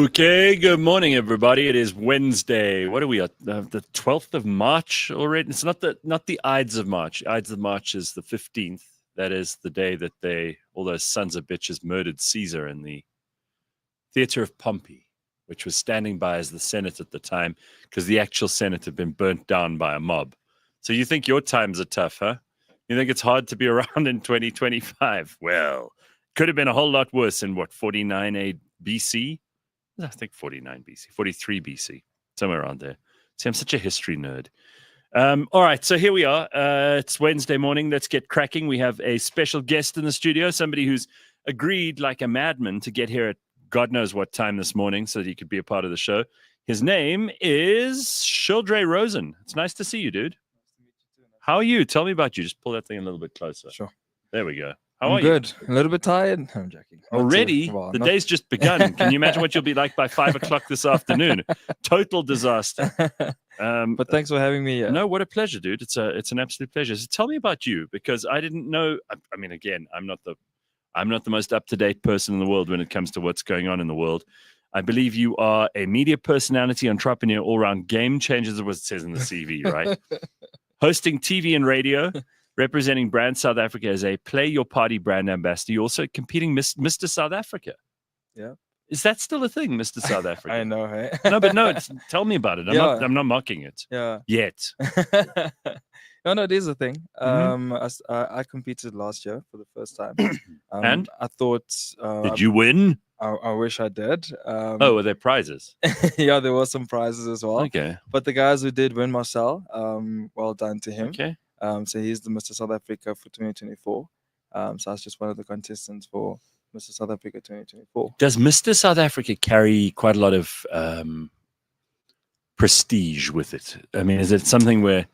Okay, good morning, everybody. It is Wednesday. What are we at? The 12th of March already? It's not the Ides of March. Ides of March is the 15th. That is the day that all those sons of bitches murdered Caesar in the theater of Pompey, which was standing by as the Senate at the time because the actual Senate had been burnt down by a mob. So you think your times are tough, huh? You think it's hard to be around in 2025? Well, could have been a whole lot worse in 49 BC? I think 49 BC, 43 BC, somewhere around there. See, I'm such a history nerd. All right, so here we are. It's Wednesday morning. Let's get cracking. We have a special guest in the studio, somebody who's agreed like a madman to get here at God knows what time this morning so that he could be a part of the show. His name is Shurldrae Rosen. It's nice to see you, dude. Nice to meet you too. How are you? Tell me about you. Just pull that thing a little bit closer. Sure. There we go. How I'm are good. A little bit tired. I'm joking. Already? The day's just begun. Can you imagine what you'll be like by 5 o'clock this afternoon? Total disaster. But thanks for having me. No, what a pleasure, dude. It's an absolute pleasure. So tell me about you, because I didn't know. I mean, again, I'm not the most up-to-date person in the world when it comes to what's going on in the world. I believe you are a media personality, entrepreneur, all-round game changer, is what it says in the CV, right? Hosting TV and radio. Representing Brand South Africa as a Play Your Party brand ambassador. You're also competing Mr. South Africa. Yeah. Is that still a thing, Mr. South Africa? I know, hey? No, tell me about it. I'm not mocking it. Yeah. Yet. No, it is a thing. Mm-hmm. I competed last year for the first time. And? I thought... Did you win? I wish I did. Were there prizes? Yeah, there were some prizes as well. Okay. But the guys who did win, Marcel, well done to him. Okay. So he's the Mr. South Africa for 2024. So I was just one of the contestants for Mr. South Africa 2024. Does Mr. South Africa carry quite a lot of prestige with it? I mean, is it something where,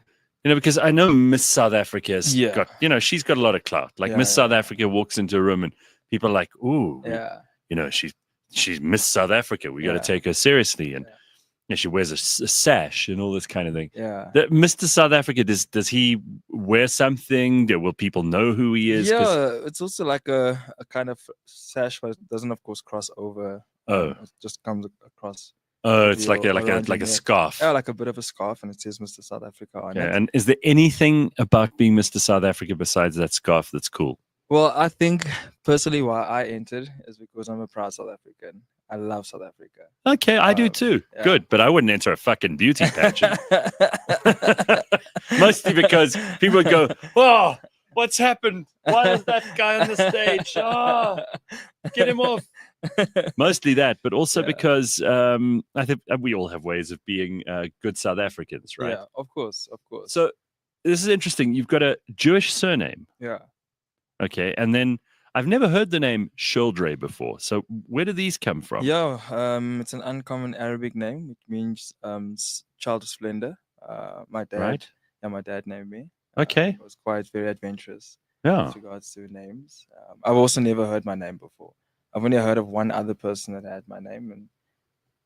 because I know Miss South Africa's got, she's got a lot of clout. Like Miss South Africa walks into a room and people are like, ooh, she's Miss South Africa. We got to take her seriously. And she wears a sash and all this kind of thing. Yeah. Mr. South Africa, does he wear something? Will people know who he is? Yeah, it's also like a kind of sash, but it doesn't, of course, cross over. It just comes across. Oh, it's like a scarf. Yeah, like a bit of a scarf, and it says Mr. South Africa on it. And is there anything about being Mr. South Africa besides that scarf that's cool? Well, I think personally why I entered is because I'm a proud South African. I love South Africa. Okay, I do too. Yeah. Good, but I wouldn't enter a fucking beauty pageant. Mostly because people would go, "Oh, what's happened? Why is that guy on the stage? Oh, get him off." Mostly that, but also because I think we all have ways of being good South Africans, right? Yeah, of course. So this is interesting. You've got a Jewish surname. Yeah. Okay, and then I've never heard the name Shurldrae before. So where do these come from? Yeah, it's an uncommon Arabic name, which means child of splendor. My dad, my dad named me. Okay, it was quite very adventurous. Yeah, with regards to names. I've also never heard my name before. I've only heard of one other person that had my name, and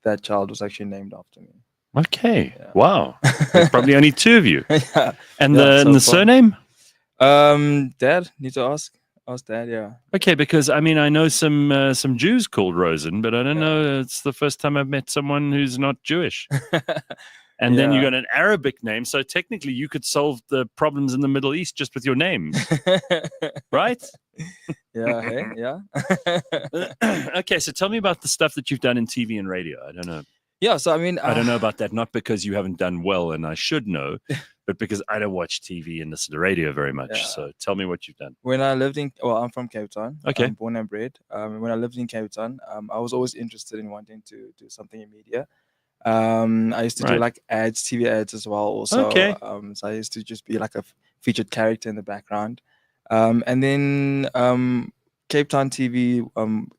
that child was actually named after me. Okay, wow. There's probably only two of you. Yeah, and the surname? Dad, need to ask Dad. Yeah. Okay, because I mean I know some Jews called Rosen, but I don't know. It's the first time I've met someone who's not Jewish. And then you got an Arabic name, so technically you could solve the problems in the Middle East just with your name, right? Yeah. Hey, yeah. Okay, so tell me about the stuff that you've done in TV and radio. I don't know. Yeah, so I mean, I don't know about that, not because you haven't done well, and I should know, but because I don't watch TV and listen to radio very much. Yeah. So tell me what you've done. When I lived I'm from Cape Town. Okay. I'm born and bred. When I lived in Cape Town, I was always interested in wanting to do something in media. I used to do like ads, TV ads as well. Also, okay. So I used to just be like a featured character in the background. And then Cape Town TV,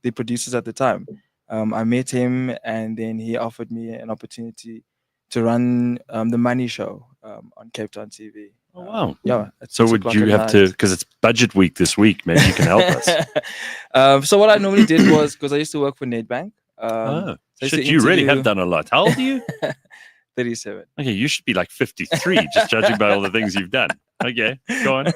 the producers at the time. I met him, and then he offered me an opportunity to run the Money Show on Cape Town TV. Oh, wow. Yeah. So would you have to, because it's budget week this week, maybe you can help us. So what I normally did was, because I used to work for Nedbank. So you really have done a lot. How old are you? 37. Okay, you should be like 53, just judging by all the things you've done. Okay, go on.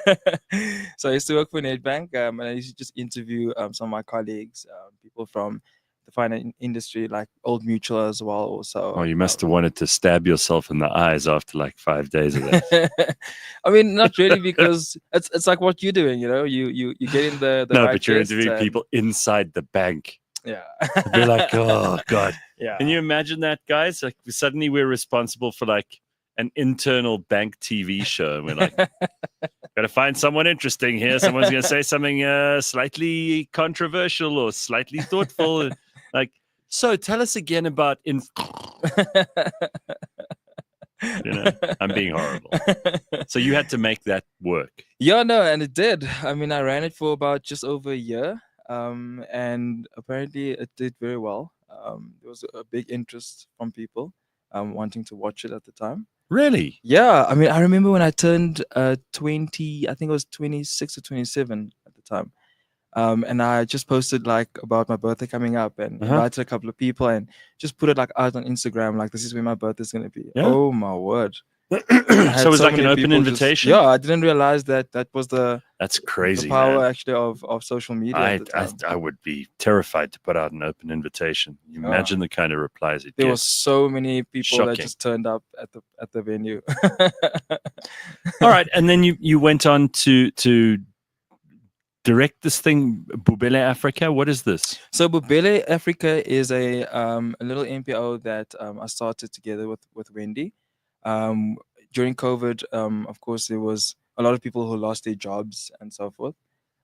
So I used to work for Nedbank, and I used to just interview some of my colleagues, people from the finance industry, like Old Mutual as well. Also, Oh, you must have wanted to stab yourself in the eyes after like 5 days of that. I mean, not really, because it's like what you're doing. You get in the No, right but you're guests interviewing and- people inside the bank. Yeah. I'd be like, oh God. Yeah. Can you imagine that, guys? Like suddenly we're responsible for like an internal bank TV show. And we're like, gotta find someone interesting here. Someone's gonna say something slightly controversial or slightly thoughtful. Like, so tell us again about I'm being horrible. So you had to make that work. Yeah, no, and it did. I mean, I ran it for about just over a year, and apparently it did very well. There was a big interest from people wanting to watch it at the time. Really? Yeah, I mean, I remember when I turned 20, I think it was 26 or 27 at the time. And I just posted like about my birthday coming up and invited a couple of people and just put it like out on Instagram, like this is when my birthday's gonna be. Yeah. Oh my word. So it was like an many open people invitation? Yeah, I didn't realize that was That's crazy, the power man. actually of social media at the time. I would be terrified to put out an open invitation. You imagine the kind of replies it There gets. was so many people that Shocking. just turned up at the venue. All right, and then you went on to direct this thing, Bubele Africa. What is this? So Bubele Africa is a little NPO that I started together with Wendy. During COVID, of course, there was a lot of people who lost their jobs and so forth.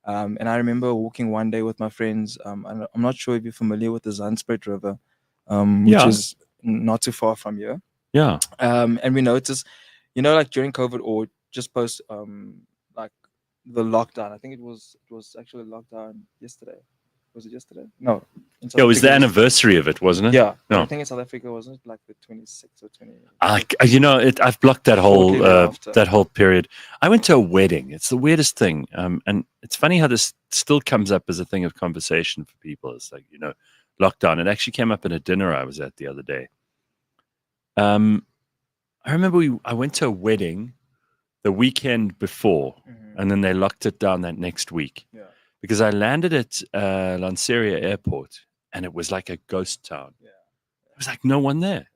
And I remember walking one day with my friends. I'm not sure if you're familiar with the Zandspruit River, which is not too far from here. Yeah. And we noticed, like during COVID or just post, like the lockdown. I think it was actually lockdown yesterday. Was it yesterday? No. Yeah, it was the anniversary of it, wasn't it? Yeah. No. I think in South Africa, wasn't it like the 26th or 20? I've blocked that whole Shortly thereafter. that whole period. I went to a wedding. It's the weirdest thing, and it's funny how this still comes up as a thing of conversation for people. It's like lockdown. It actually came up in a dinner I was at the other day. I remember I went to a wedding the weekend before, and then they locked it down that next week. Yeah. Because I landed at Lanseria Airport, and it was like a ghost town. Yeah. There was like no one there.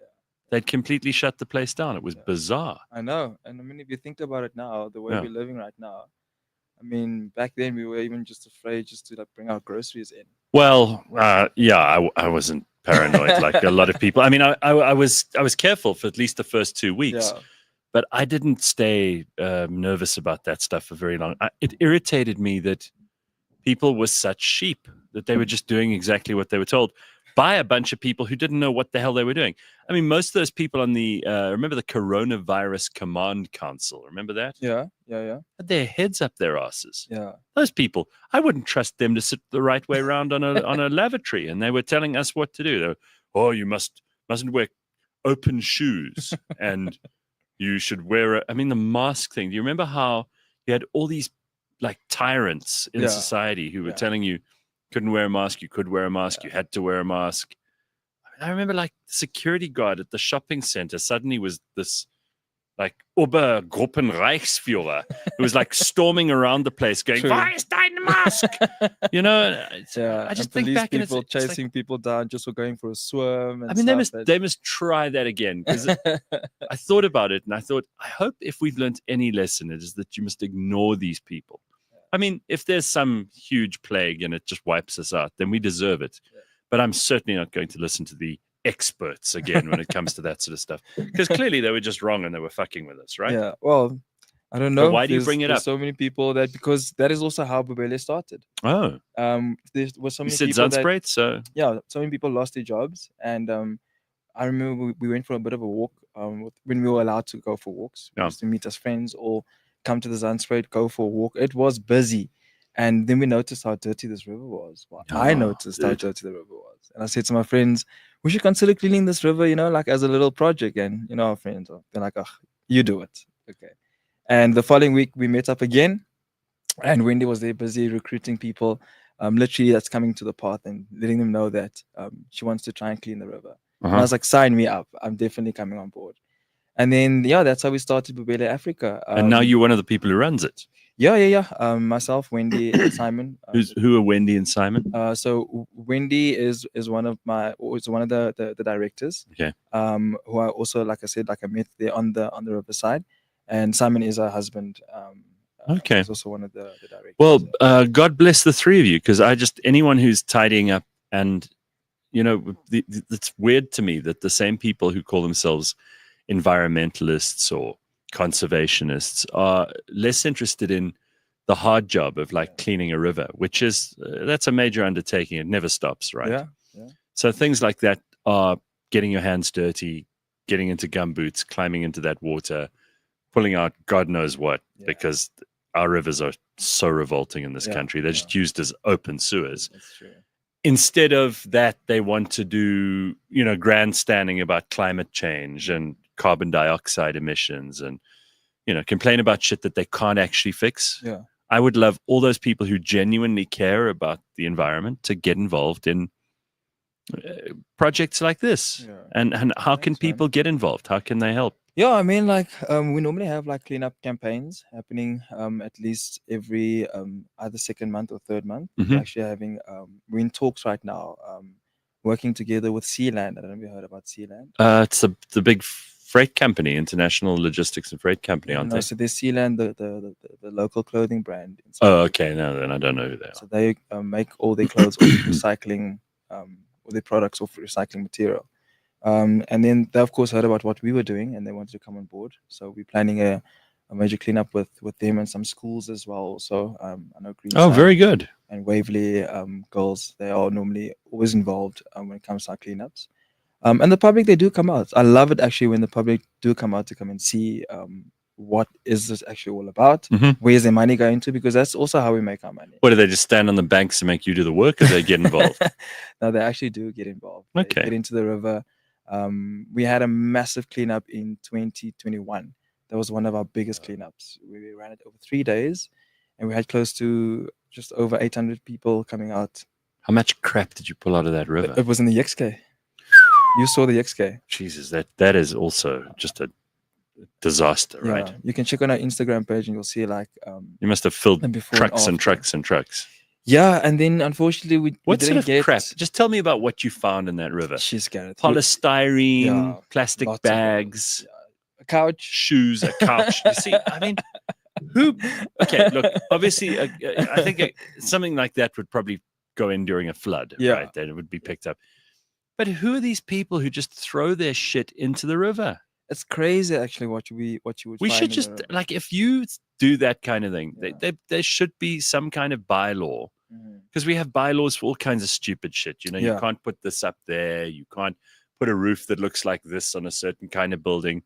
They'd completely shut the place down. It was bizarre. I know. And I mean, if you think about it now, the way we're living right now, I mean, back then we were even just afraid just to like bring our groceries in. Well, I wasn't paranoid like a lot of people. I mean, I was careful for at least the first 2 weeks. Yeah. But I didn't stay nervous about that stuff for very long. It irritated me that people were such sheep, that they were just doing exactly what they were told by a bunch of people who didn't know what the hell they were doing. I mean, most of those people on the, remember the Coronavirus Command Council? Remember that? Yeah. Had their heads up their asses. Yeah. Those people, I wouldn't trust them to sit the right way around on a lavatory. And they were telling us what to do. They were, you mustn't wear open shoes. And you should wear the mask thing. Do you remember how you had all these like tyrants in society who were telling you couldn't wear a mask, you could wear a mask, you had to wear a mask? I remember like the security guard at the shopping center suddenly was this like Obergruppenreichsführer who was like storming around the place going, "Why is deine Mask?" I just think back people and chasing people down just for going for a swim. And they must try that again, because I thought about it and I thought, I hope if we've learned any lesson, it is that you must ignore these people. I mean, if there's some huge plague and it just wipes us out, then we deserve it. Yeah. But I'm certainly not going to listen to the experts again when it comes to that sort of stuff, because clearly they were just wrong and they were fucking with us, right? Yeah. Well, I don't know. But why do you bring it up? So many people because that is also how Bubele started. Oh. There was so many people that, so so many people lost their jobs, and I remember we went for a bit of a walk when we were allowed to go for walks, just to meet as friends or come to the Zandspruit, go for a walk. It was busy, and then we noticed how dirty this river was. Well, I noticed how dirty the river was, and I said to my friends, we should consider cleaning this river, like as a little project. And our friends, they're like, "Oh, you do it." Okay. And the following week we met up again, and Wendy was there busy recruiting people, literally that's coming to the path and letting them know that she wants to try and clean the river. And I was like, sign me up. I'm definitely coming on board. And then that's how we started Bubele Africa. And now you're one of the people who runs it. Yeah. Myself, Wendy, and Simon. Who are Wendy and Simon? So Wendy is one of the directors. Okay. Who are also, like I said, like I met there on the riverside, and Simon is her husband. Okay. He's also one of the directors. Well, God bless the three of you, because anyone who's tidying up, and it's weird to me that the same people who call themselves environmentalists or conservationists are less interested in the hard job of cleaning a river, which is that's a major undertaking. It never stops, right? Yeah. So things like that are getting your hands dirty, getting into gumboots, climbing into that water, pulling out God knows what, because our rivers are so revolting in this country. They're just used as open sewers. That's true. Instead of that, they want to do, grandstanding about climate change and carbon dioxide emissions, and, complain about shit that they can't actually fix. Yeah. I would love all those people who genuinely care about the environment to get involved in projects like this. Yeah. And how can Thanks, people get involved? How can they help? Yeah, I mean, we normally have cleanup campaigns happening at least every either second month or third month. We're actually having we're in talks right now, working together with Sealand. I don't know if you heard about Sealand. It's the big freight company, international logistics and freight company, aren't they? So there's Sealand, the local clothing brand. Oh, okay. No, then I don't know who they are. So they make all their clothes off recycling, all their products off recycling material. And then they, of course, heard about what we were doing, and they wanted to come on board. So we're planning a major cleanup with them and some schools as well. So I know Greenside. Oh, very good. And Waverley girls, they are normally always involved when it comes to our cleanups. And the public, they do come out. I love it actually when the public do come out to come and see what is this actually all about. Where's their money going to? Because that's also how we make our money. What, do they just stand on the banks and make you do the work, or they get involved? No, they actually do get involved. Okay. They get into the river. We had a massive cleanup in 2021. That was one of our biggest cleanups. We ran it over 3 days, and we had close to just over 800 people coming out. How much crap did you pull out of that river? It was in the XK. You saw the XK. Jesus, that is also just a disaster, right? You can check on our Instagram page, and you'll see you must have filled trucks and trucks and trucks. Yeah, and then unfortunately we what didn't sort of crap? Just tell me about what you found in that river. She's Gareth. Polystyrene, plastic bags, a couch, shoes, a couch. You see, I mean, who? Okay, look. Obviously, I think something like that would probably go in during a flood, right? Then it would be picked up. But who are these people who just throw their shit into the river? It's crazy, actually. What you would. We should just if you do that kind of thing, there should be some kind of bylaw, because we have bylaws for all kinds of stupid shit. You can't put this up there. You can't put a roof that looks like this on a certain kind of building.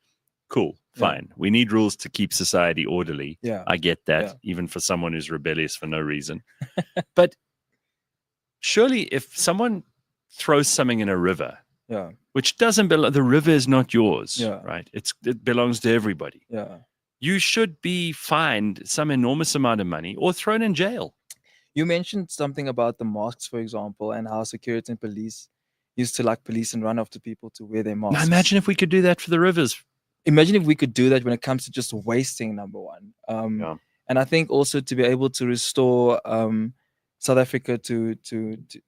Cool, fine. We need rules to keep society orderly. Yeah, I get that, even for someone who's rebellious for no reason. But surely, if someone throws something in a river, which doesn't belong, the river is not yours, right? It belongs to everybody. You should be fined some enormous amount of money or thrown in jail. You mentioned something about the masks, for example, and how security and police used to police and run after people to wear their masks. Now imagine if we could do that for the rivers. Imagine if we could do that when it comes to just wasting, number one. And I think also to be able to restore South Africa to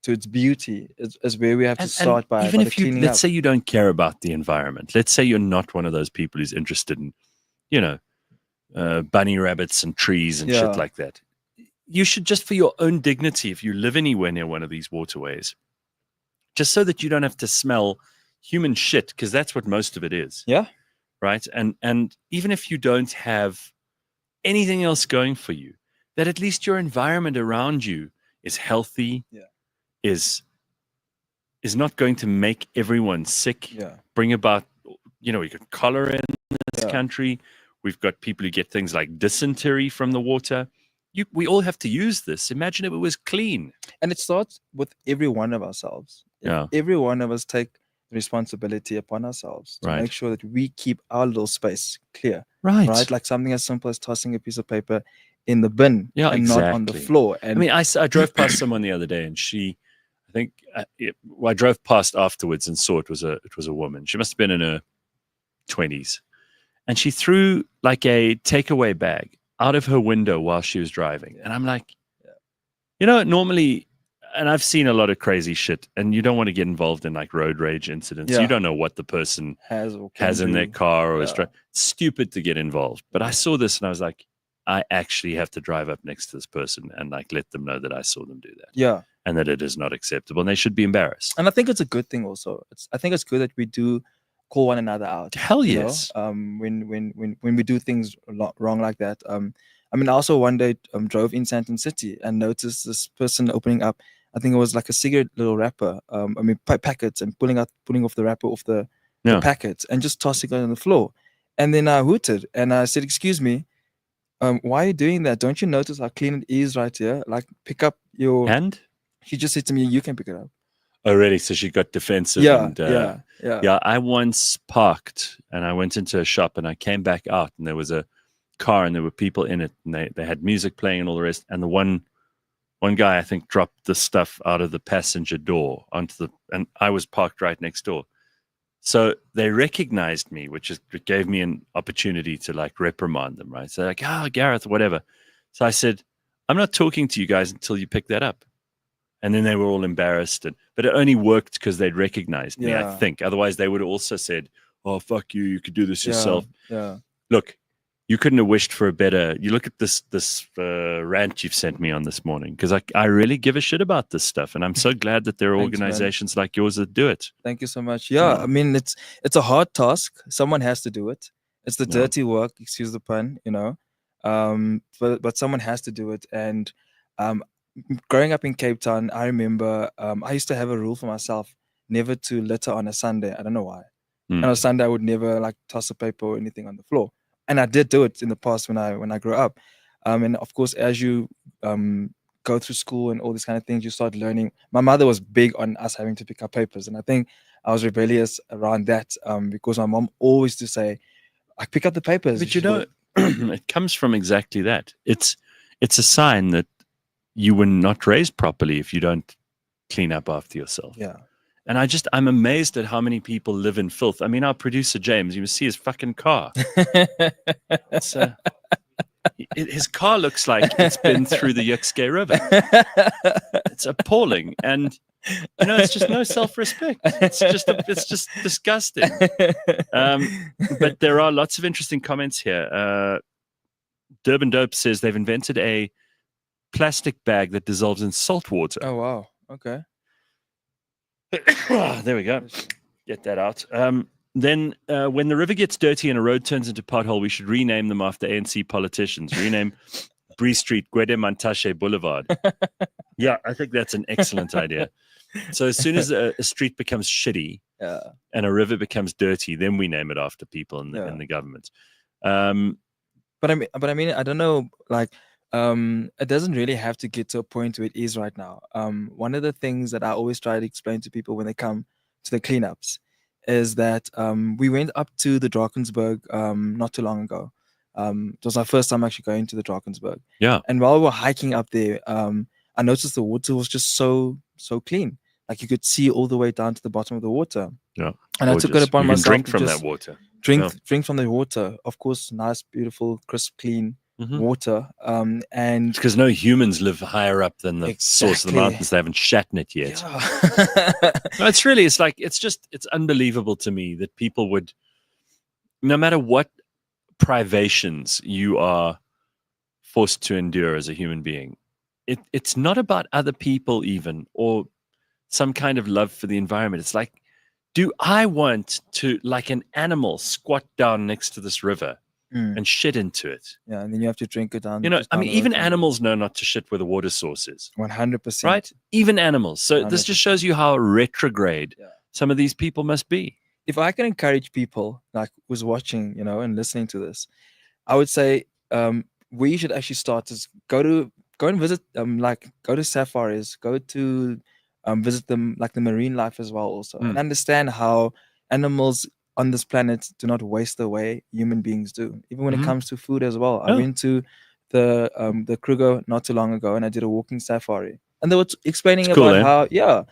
its beauty is where we have to start by. Even if let's say you don't care about the environment, let's say you're not one of those people who's interested in, bunny rabbits and trees and shit like that. You should, just for your own dignity, if you live anywhere near one of these waterways, just so that you don't have to smell human shit, because that's what most of it is. Yeah. Right. And even if you don't have anything else going for you, that at least your environment around you is healthy, is not going to make everyone sick, bring about, we got cholera in this country. We've got people who get things like dysentery from the water. We all have to use this. Imagine if it was clean. And it starts with every one of ourselves. Every one of us take the responsibility upon ourselves to make sure that we keep our little space clear. Right. Like something as simple as tossing a piece of paper in the bin and not on the floor. And I mean, I drove past someone the other day, and I drove past afterwards and saw it was a woman. She must have been in her 20s, and she threw like a takeaway bag out of her window while she was driving. And I'm like, normally, and I've seen a lot of crazy shit, and you don't want to get involved in like road rage incidents. Yeah. You don't know what the person has in their car or is driving. It's stupid to get involved. But I saw this and I was like, I actually have to drive up next to this person and like let them know that I saw them do that. Yeah. And that it is not acceptable and they should be embarrassed. And I think it's a good thing also. I think it's good that we do call one another out. Hell yes. When we do things wrong like that. I mean, I also one day drove in Sandton City and noticed this person opening up, I think it was like a cigarette little wrapper. Packets, and pulling off the wrapper off the packets and just tossing it on the floor. And then I hooted and I said, "Excuse me, why are you doing that? Don't you notice how clean it is right here? Like, pick up your hand." She just said to me, "You can pick it up." Oh, really? So she got defensive. Yeah. I once parked and I went into a shop and I came back out and there was a car and there were people in it and they had music playing and all the rest. And the one guy, I think, dropped the stuff out of the passenger door and I was parked right next door. So they recognized me, which gave me an opportunity to like reprimand them, right? So like, Gareth, whatever. So I said, "I'm not talking to you guys until you pick that up." And then they were all embarrassed. But it only worked because they'd recognized me, I think. Otherwise, they would have also said, "Oh, fuck you. You could do this yourself." Yeah. Look, you couldn't have wished for a better. You look at this rant you've sent me on this morning, because I really give a shit about this stuff. And I'm so glad that there are organizations like yours that do it. Thank you so much. Yeah, I mean, it's a hard task. Someone has to do it. It's the dirty work, excuse the pun, but someone has to do it. And growing up in Cape Town, I remember I used to have a rule for myself never to litter on a Sunday. I don't know why. On a Sunday, I would never like toss a paper or anything on the floor. And I did do it in the past when I grew up. And of course, as you go through school and all these kind of things, you start learning. My mother was big on us having to pick up papers. And I think I was rebellious around that because my mom always used to say, "I pick up the papers." But it comes from exactly that. It's a sign that you were not raised properly if you don't clean up after yourself. Yeah. And I'm amazed at how many people live in filth. I mean, our producer, James, you must see his fucking car. His car looks like it's been through the Yukske River. It's appalling. And, it's just no self-respect. It's just disgusting. But there are lots of interesting comments here. Durban Dope says they've invented a plastic bag that dissolves in salt water. Oh, wow. Okay. There we go. Get that out. Then when the river gets dirty and a road turns into pothole, we should rename them after ANC politicians. Rename Bree Street Gwede Mantashe Boulevard. Yeah, I think that's an excellent idea. So as soon as a street becomes shitty and a river becomes dirty, then we name it after people in the government. But I mean, I don't know, like, it doesn't really have to get to a point where it is right now. One of the things that I always try to explain to people when they come to the cleanups is that we went up to the Drakensberg not too long ago. It was our first time actually going to the Drakensberg. Yeah. And while we were hiking up there, I noticed the water was just so clean. Like you could see all the way down to the bottom of the water. Yeah. And gorgeous. I took it upon myself drink from that water. Drink from the water. Of course, nice, beautiful, crisp, clean water. And because no humans live higher up than the source of the mountains. They haven't shat in it yet. Yeah. No, it's unbelievable to me that people would, no matter what privations you are forced to endure as a human being, it's not about other people even, or some kind of love for the environment. It's like, do I want to, like an animal, squat down next to this river and shit into it? Yeah, and then you have to drink it down. Even animals know not to shit where the water source is. 100%. Right? Even animals. So 100%. This just shows you how retrograde some of these people must be. If I can encourage people, like who's watching, and listening to this, I would say we should actually start to go and visit, go to safaris, go to visit them, like the marine life as well also, and understand how animals on this planet do not waste the way human beings do, even when it comes to food as well. I went to the Kruger not too long ago and I did a walking safari, and they were explaining It's cool, about eh? how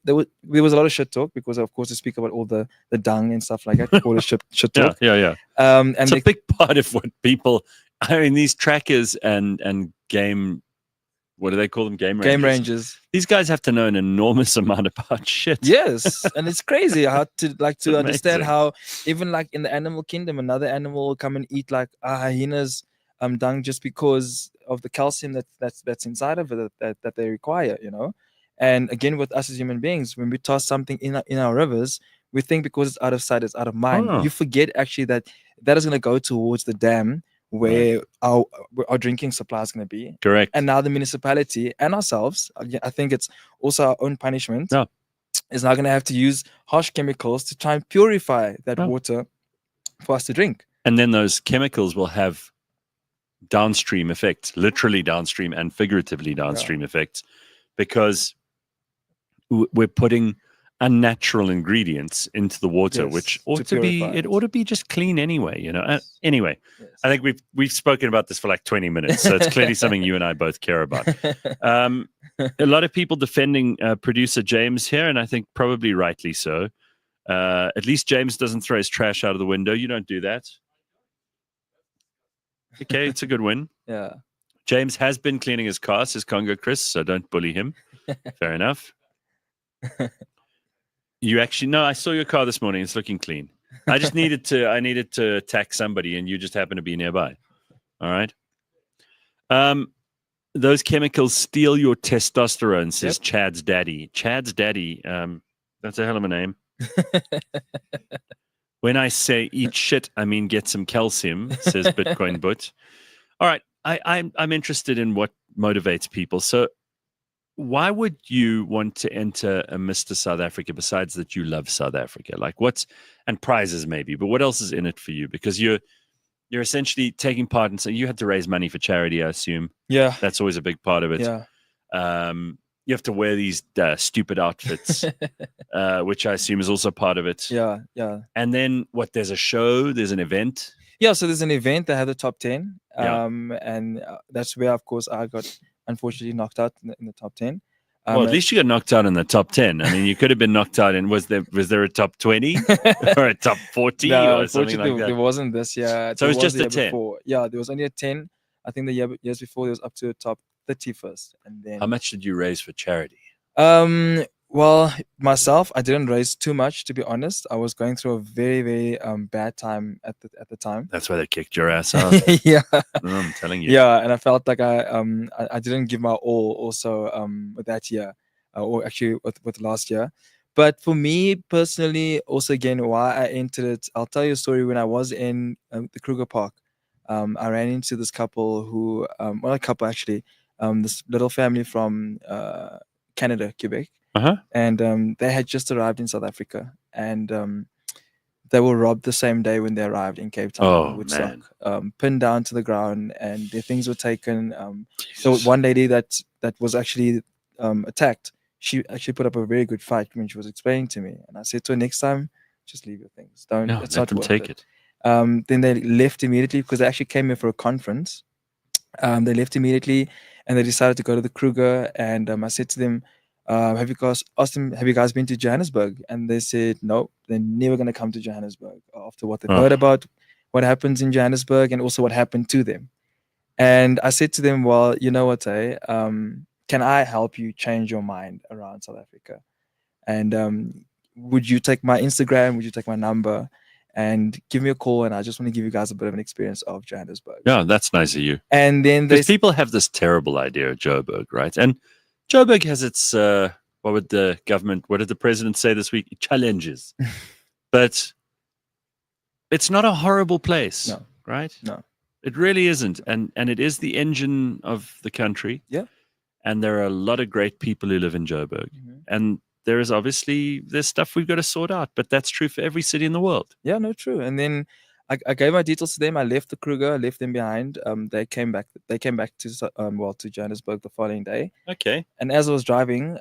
there was a lot of shit talk because of course they speak about all the dung and stuff like that. They call it shit Yeah, talk. yeah. And It's a big part of what people. I mean, these trackers and game. What do they call them? Game rangers. These guys have to know an enormous amount about shit. Yes, and it's crazy how to understand amazing. how even like in the animal kingdom, another animal will come and eat like a hyena's dung just because of the calcium that's inside of it that they require, you know. And again, with us as human beings, when we toss something in our rivers, we think because it's out of sight, it's out of mind. Oh. You forget actually that is going to go towards the dam where our drinking supply is going to be. Correct. And now the municipality and ourselves, I think it's also our own punishment, is now going to have to use harsh chemicals to try and purify that water for us to drink. And then those chemicals will have downstream effects, literally downstream and figuratively downstream effects, because we're putting unnatural ingredients into the water, which ought to be just clean anyway, you know. Anyway, I think we've spoken about this for like 20 minutes, so it's clearly something you and I both care about. A lot of people defending producer James here, and I think probably rightly so. At least James doesn't throw his trash out of the window. You don't do that. Okay, it's a good win. Yeah. James has been cleaning his car, says Congo Chris, so don't bully him. Fair enough. You actually, no, I saw your car this morning. It's looking clean. I needed to attack somebody, and you just happen to be nearby. All right. Those chemicals steal your testosterone, says Chad's daddy. Chad's daddy, that's a hell of a name. When I say eat shit, I mean get some calcium, says Bitcoin Butt. All right. I'm interested in what motivates people. So why would you want to enter a Mr. South Africa besides that you love South Africa? Like and prizes maybe, but what else is in it for you? Because you're essentially taking part in, so you had to raise money for charity, I assume. Yeah. That's always a big part of it. Yeah. You have to wear these stupid outfits, which I assume is also part of it. Yeah. Yeah. And then there's a show, there's an event. Yeah. So there's an event that had the top 10. Yeah. And that's where, of course, I got unfortunately knocked out in the top 10. Well, at least you got knocked out in the top 10. I mean, you could have been knocked out in, was there a top 20 or a top 40 or something like that? There wasn't this year. So it was just a 10. Before. Yeah, there was only a 10. I think the years before there was up to the top 30 first. And then how much did you raise for charity? Well, myself, I didn't raise too much, to be honest. I was going through a very, very bad time at the time. That's why they kicked your ass out. Yeah. I'm telling you. Yeah, and I felt like I didn't give my all also with that year, or actually with last year. But for me personally, also again, why I entered it, I'll tell you a story. When I was in the Kruger Park, I ran into this couple who, well, a couple actually, this little family from Canada, Quebec. And they had just arrived in South Africa, and they were robbed the same day when they arrived in Cape Town, Woodstock, pinned down to the ground, and their things were taken. So one lady that was actually attacked, she actually put up a very good fight when she was explaining to me, and I said to her, next time, just leave your things. It's not worth it. Then they left immediately because they actually came here for a conference. They left immediately, and they decided to go to the Kruger, and I said to them, have you guys been to Johannesburg? And they said no, they're never going to come to Johannesburg after what they've heard about what happens in Johannesburg and also what happened to them. And I said to them, well, you know what, can I help you change your mind around South Africa? And would you take my Instagram? Would you take my number? And give me a call, and I just want to give you guys a bit of an experience of Johannesburg. Yeah, that's nice of you. And then people have this terrible idea of Joburg, right? And Joburg has its, what did the president say this week? Challenges. But it's not a horrible place, right? No. It really isn't. And it is the engine of the country. Yeah. And there are a lot of great people who live in Joburg. Mm-hmm. And there's stuff we've got to sort out, but that's true for every city in the world. Yeah, no, true. And then I gave my details to them. I left the Kruger, I left them behind. They came back to Johannesburg the following day. Okay. And as I was driving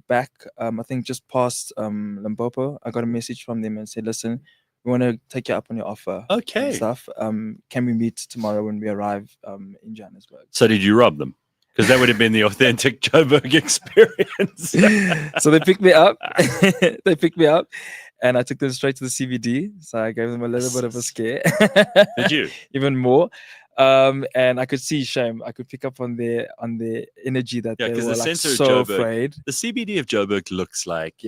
back, I think just past Limpopo, I got a message from them and said, listen, we want to take you up on your offer. Okay. And stuff. Can we meet tomorrow when we arrive in Johannesburg? So did you rob them? Because that would have been the authentic Joburg experience. So they picked me up. And I took them straight to the CBD. So I gave them a little bit of a scare. Did you? Even more. And I could see shame. I could pick up on their energy that they were the like center of so Joburg, afraid. The CBD of Joburg looks like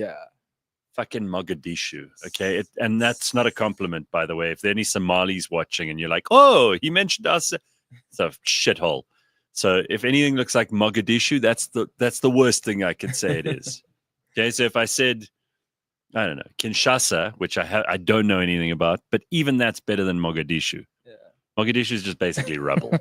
fucking Mogadishu. Okay, and that's not a compliment, by the way. If there are any Somalis watching and you're like, oh, he mentioned us, it's a shithole. So if anything looks like Mogadishu, that's the worst thing I could say it is. Okay, so if I said, I don't know, Kinshasa, which I don't know anything about, but even that's better than Mogadishu. Yeah. Mogadishu is just basically rubble.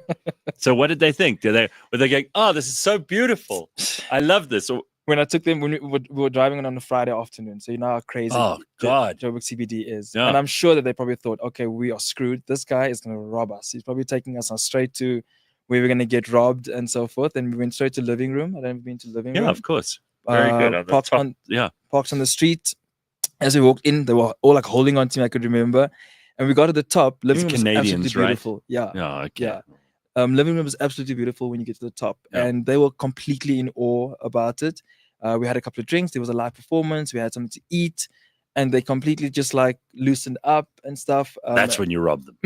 So what did they think? Were they going, oh, this is so beautiful. I love this. Or, when I took them, when we were driving on a Friday afternoon, so you know how crazy God. Joburg CBD is. Yeah. And I'm sure that they probably thought, okay, we are screwed. This guy is going to rob us. He's probably taking us straight to where we're going to get robbed and so forth. And we went straight to living room. I don't been to living room. Yeah, of course. Very good. Parked on the street. As we walked in, they were all like holding on to me. I could remember. And we got to the top. Living room was absolutely beautiful. Right? Yeah. Oh, okay. Yeah. Living room was absolutely beautiful when you get to the top. Yeah. And they were completely in awe about it. We had a couple of drinks. There was a live performance. We had something to eat. And they completely just like loosened up and stuff. That's when you robbed them.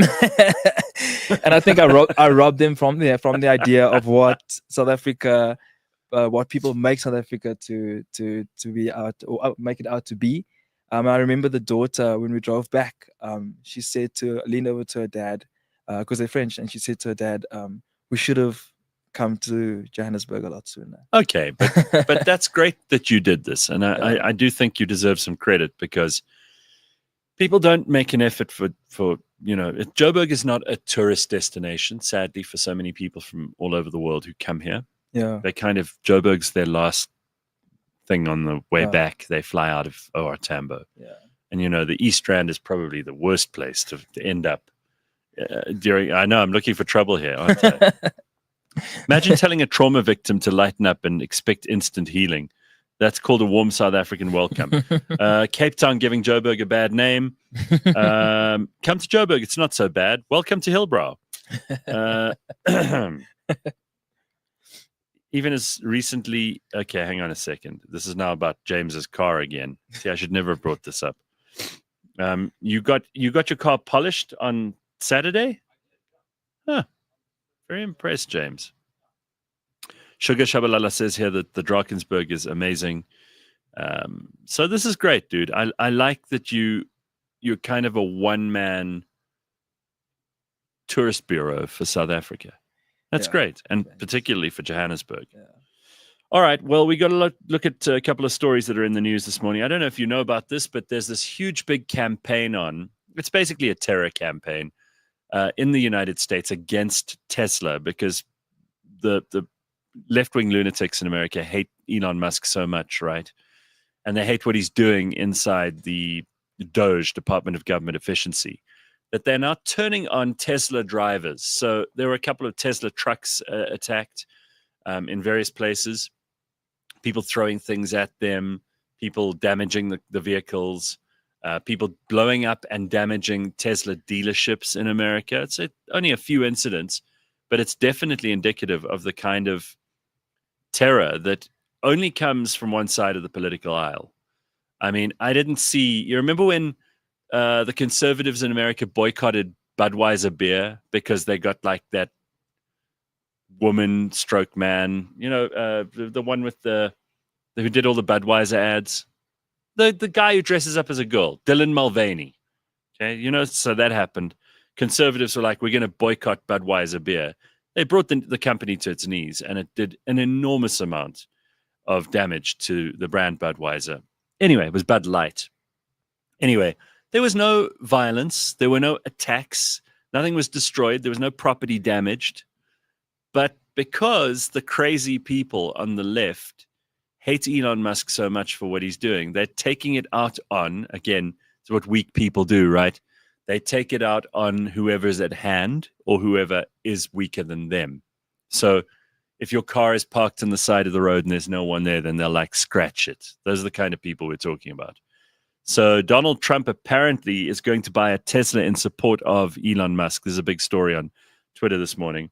And I think I robbed them from the idea of what South Africa, what people make South Africa to be out or make it out to be. I remember the daughter when we drove back. She leaned over to her dad because they're French, and she said to her dad, "We should have come to Johannesburg a lot sooner." Okay, but that's great that you did this, and I do think you deserve some credit because people don't make an effort for Joburg is not a tourist destination, sadly, for so many people from all over the world who come here. Yeah, Joburg's their last thing on the way back. They fly out of OR Tambo. Yeah, and the East Rand is probably the worst place to end up during. I know I'm looking for trouble here, aren't I? Imagine telling a trauma victim to lighten up and expect instant healing. That's called a warm South African welcome. Cape Town giving Joburg a bad name. Come to Joburg. It's not so bad. Welcome to Hillbrow. Even as recently, okay, hang on a second. This is now about James's car again. See, I should never have brought this up. You got your car polished on Saturday? Huh. Very impressed, James. Sugar Shabalala says here that the Drakensberg is amazing. So this is great, dude. I like that you're kind of a one-man tourist bureau for South Africa. That's great, and particularly for Johannesburg. Yeah. All right, well, we got to look at a couple of stories that are in the news this morning. I don't know if you know about this, but there's this huge, big campaign on. It's basically a terror campaign in the United States against Tesla because the left-wing lunatics in America hate Elon Musk so much, right? And they hate what he's doing inside the DOGE, Department of Government Efficiency, that they're now turning on Tesla drivers. So there were a couple of Tesla trucks attacked in various places, people throwing things at them, people damaging the vehicles, people blowing up and damaging Tesla dealerships in America. It's only a few incidents, but it's definitely indicative of the kind of terror that only comes from one side of the political aisle. I mean, I didn't see, you remember when the conservatives in America boycotted Budweiser beer because they got like that woman stroke man, the one with who did all the Budweiser ads, the guy who dresses up as a girl, Dylan Mulvaney. Okay, so that happened. Conservatives were like, we're going to boycott Budweiser beer. They brought the company to its knees, and it did an enormous amount of damage to the brand Budweiser. Anyway, it was Bud Light. Anyway, there was no violence. There were no attacks. Nothing was destroyed. There was no property damaged. But because the crazy people on the left hate Elon Musk so much for what he's doing, they're taking it out on, again, it's what weak people do, right? They take it out on whoever's at hand or whoever is weaker than them. So if your car is parked on the side of the road and there's no one there, then they'll like scratch it. Those are the kind of people we're talking about. So Donald Trump apparently is going to buy a Tesla in support of Elon Musk. There's a big story on Twitter this morning.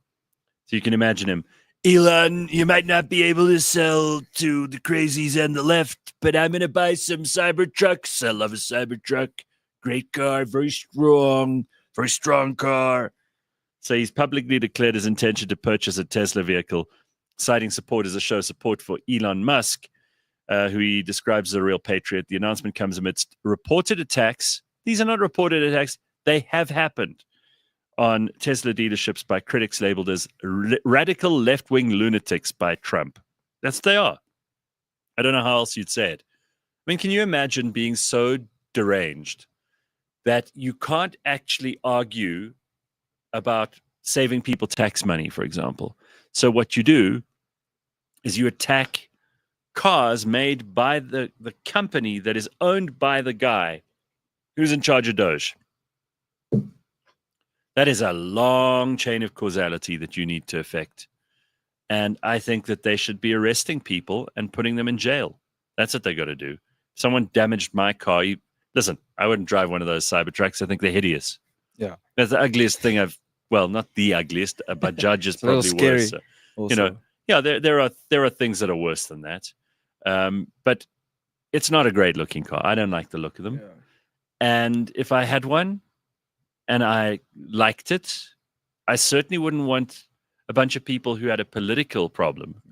So you can imagine him. Elon, you might not be able to sell to the crazies and the left, but I'm going to buy some Cybertrucks. I love a Cybertruck. Great car, very strong car. So he's publicly declared his intention to purchase a Tesla vehicle, citing supporters to show support for Elon Musk, who he describes as a real patriot. The announcement comes amidst reported attacks. These are not reported attacks. They have happened on Tesla dealerships by critics labeled as radical left-wing lunatics by Trump. That's what they are. I don't know how else you'd say it. I mean, can you imagine being so deranged that you can't actually argue about saving people tax money, for example? So what you do is you attack cars made by the company that is owned by the guy who's in charge of Doge. That is a long chain of causality that you need to affect. And I think that they should be arresting people and putting them in jail. That's what they got to do. Someone damaged my car. Listen, I wouldn't drive one of those Cybertrucks. I think they're hideous. Yeah. That's the ugliest thing not the ugliest, but Judge is probably worse. There are things that are worse than that. But it's not a great looking car. I don't like the look of them. Yeah. And if I had one, and I liked it, I certainly wouldn't want a bunch of people who had a political problem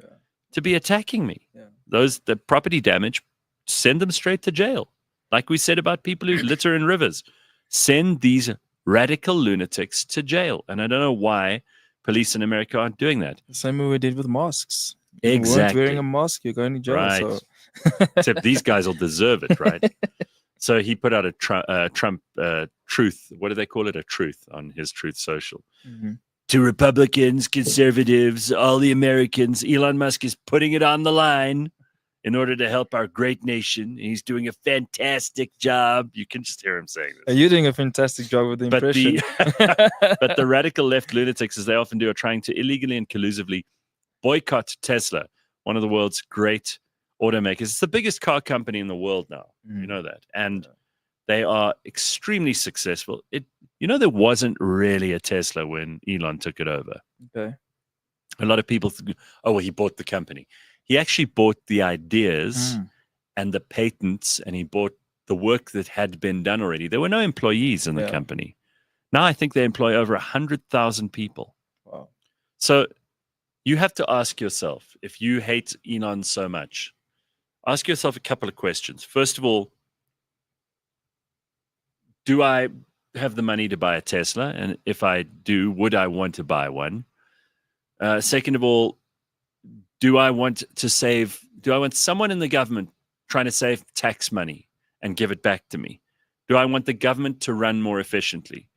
to be attacking me. Yeah. The property damage, send them straight to jail. Like we said about people who litter in rivers. Send these radical lunatics to jail. And I don't know why police in America aren't doing that. The same way we did with masks. Exactly. You weren't wearing a mask, you're going to jail. Right. So. Except these guys will deserve it, right? So he put out a Trump truth. What do they call it? A truth on his Truth Social. Mm-hmm. To Republicans, conservatives, all the Americans, Elon Musk is putting it on the line in order to help our great nation. He's doing a fantastic job. You can just hear him saying this. You're doing a fantastic job with the impression. But the radical left lunatics, as they often do, are trying to illegally and collusively boycott Tesla, one of the world's great automakers. It's the biggest car company in the world now. You know that. And they are extremely successful. There wasn't really a Tesla when Elon took it over. Okay. A lot of people think, he bought the company. He actually bought the ideas and the patents, and he bought the work that had been done already. There were no employees in the company. Now I think they employ over 100,000 people. Wow. So you have to ask yourself, if you hate Elon so much, ask yourself a couple of questions. First of all, do I have the money to buy a Tesla? And if I do, would I want to buy one? Second of all, do I want someone in the government trying to save tax money and give it back to me? Do I want the government to run more efficiently?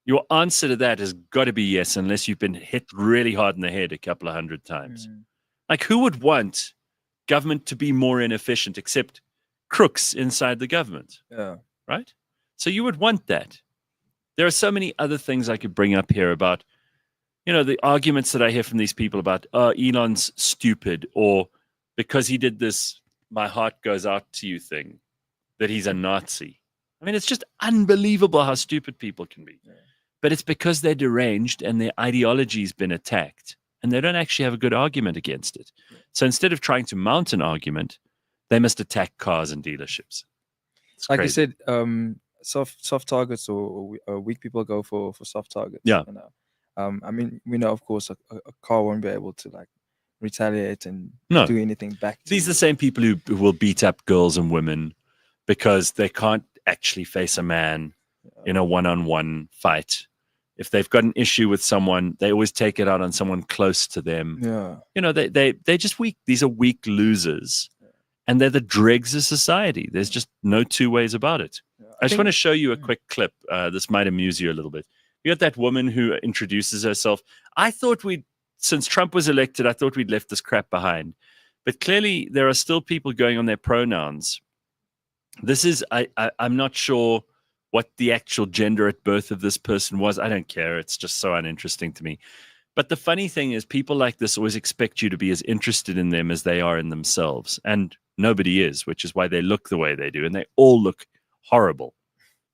Your answer to that has got to be yes, unless you've been hit really hard in the head a couple of hundred times. Like, who would want government to be more inefficient except crooks inside the government? Yeah. Right? So you would want that. There are so many other things I could bring up here about, the arguments that I hear from these people about, Elon's stupid, or because he did this, my heart goes out to you thing, that he's a Nazi. I mean, it's just unbelievable how stupid people can be. Yeah. But it's because they're deranged and their ideology's been attacked, and they don't actually have a good argument against it. Yeah. So instead of trying to mount an argument, they must attack cars and dealerships. It's like crazy. You said, soft targets or weak people go for soft targets. Yeah. I mean, we know, of course, a car won't be able to retaliate and do anything back. These are the same people who will beat up girls and women because they can't actually face a man in a one-on-one fight. If they've got an issue with someone, they always take it out on someone close to them. Yeah. They're just weak. These are weak losers. And they're the dregs of society. There's just no two ways about it. Yeah, I just want to show you a quick clip. This might amuse you a little bit. You got that woman who introduces herself. Since Trump was elected, I thought we'd left this crap behind. But clearly, there are still people going on their pronouns. This is, I'm not sure what the actual gender at birth of this person was. I don't care. It's just so uninteresting to me. But the funny thing is, people like this always expect you to be as interested in them as they are in themselves. And nobody is, which is why they look the way they do. And they all look horrible.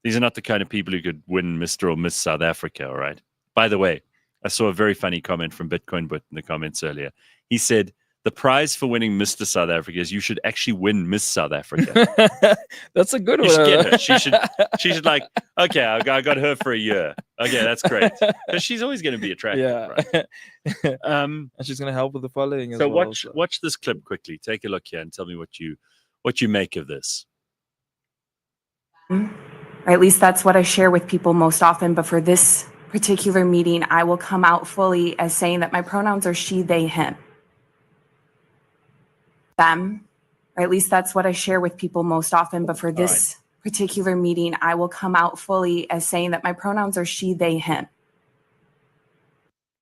These are not the kind of people who could win Mr. or Miss South Africa, all right? By the way, I saw a very funny comment from Bitcoin Bit in the comments earlier. He said, the prize for winning Mr. South Africa is you should actually win Miss South Africa. That's a good You one. should get her. She should like, okay, I got her for a year. Okay, that's great. Because she's always going to be attractive, Yeah. right? And she's going to help with the following as So well. watch this clip quickly. Take a look here and tell me what you make of this. Or at least that's what I share with people most often. But for this particular meeting, I will come out fully as saying that my pronouns are she, they, him. Them, or at least that's what I share with people most often. But for this particular meeting, I will come out fully as saying that my pronouns are she, they, him.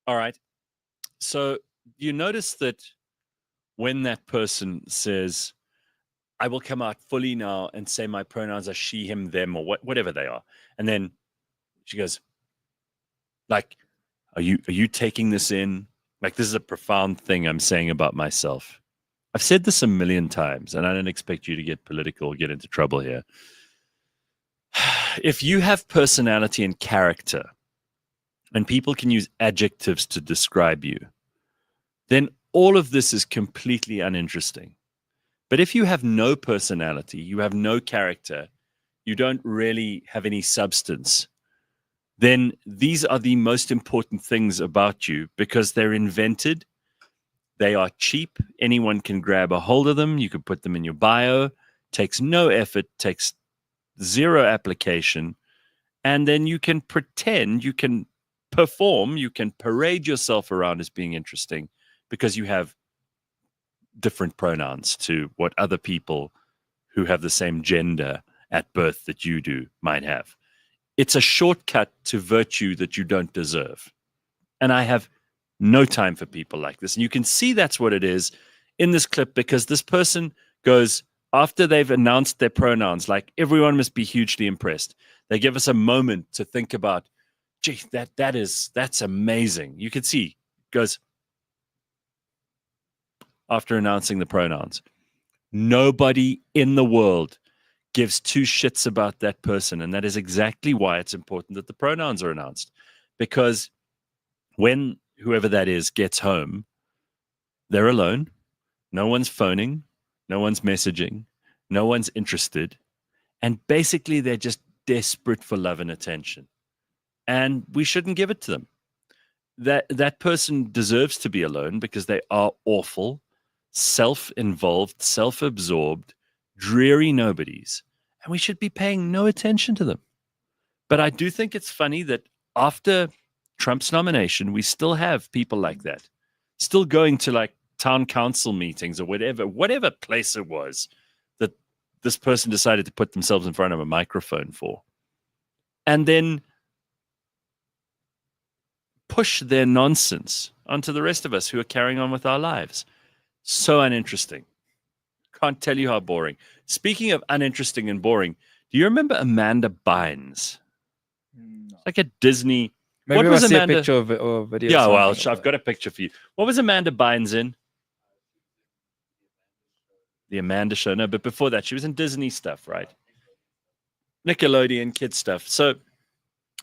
All right. So you notice that when that person says, I will come out fully now and say my pronouns are she, him, them, or whatever they are. And then she goes, like, are you taking this in? Like, this is a profound thing I'm saying about myself. I've said this a million times, and I don't expect you to get political or get into trouble here. If you have personality and character, and people can use adjectives to describe you, then all of this is completely uninteresting. But if you have no personality, you have no character, you don't really have any substance, then these are the most important things about you because they're invented. They are cheap. Anyone can grab a hold of them. You can put them in your bio. Takes no effort, takes zero application. And then you can pretend, you can perform, you can parade yourself around as being interesting because you have different pronouns to what other people who have the same gender at birth that you do might have. It's a shortcut to virtue that you don't deserve. And I have no time for people like this. And you can see that's what it is in this clip because this person goes, after they've announced their pronouns, like everyone must be hugely impressed. They give us a moment to think about, gee, that's amazing. You can see, goes, after announcing the pronouns. Nobody in the world gives two shits about that person. And that is exactly why it's important that the pronouns are announced. Because when whoever that is gets home, they're alone. No one's phoning. No one's messaging. No one's interested. And basically, they're just desperate for love and attention. And we shouldn't give it to them. That person deserves to be alone because they are awful, self-involved, self-absorbed, dreary nobodies, and we should be paying no attention to them. But I do think it's funny that after Trump's nomination, we still have people like that, still going to like town council meetings or whatever place it was that this person decided to put themselves in front of a microphone for, and then push their nonsense onto the rest of us who are carrying on with our lives. So uninteresting. Can't tell you how boring. Speaking of uninteresting and boring, do you remember Amanda Bynes? No. Like a Disney. Maybe what I was see Amanda? a picture of it or a video. Yeah, or well, something. I've got a picture for you. What was Amanda Bynes in? The Amanda Show. No, but before that, she was in Disney stuff, right? Nickelodeon, kids stuff. So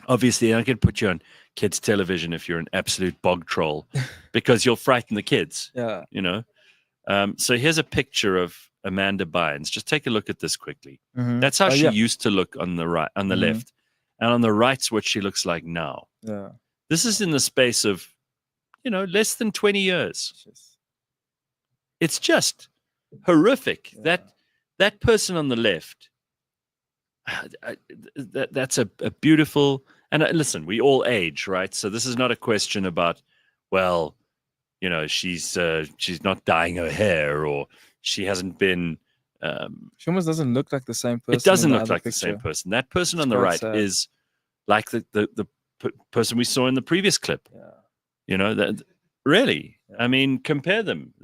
obviously, I could put you on kids television if you're an absolute bog troll because you'll frighten the kids. Yeah. You know. So here's a picture of Amanda Bynes. Just take a look at this quickly. Mm-hmm. That's how she yeah. used to look on the right, on the left, and on the right's what she looks like now. Yeah. This is in the space of, less than 20 years. It's just horrific. Yeah. That person on the left, that's a beautiful. And listen, we all age, right? So this is not a question about, well, she's not dyeing her hair or she hasn't been. She almost doesn't look like the same person. It doesn't in the look other like picture. the same person. That person It's on the quite right sad. is like the person we saw in the previous clip. Yeah. Really. Yeah. I mean, compare them.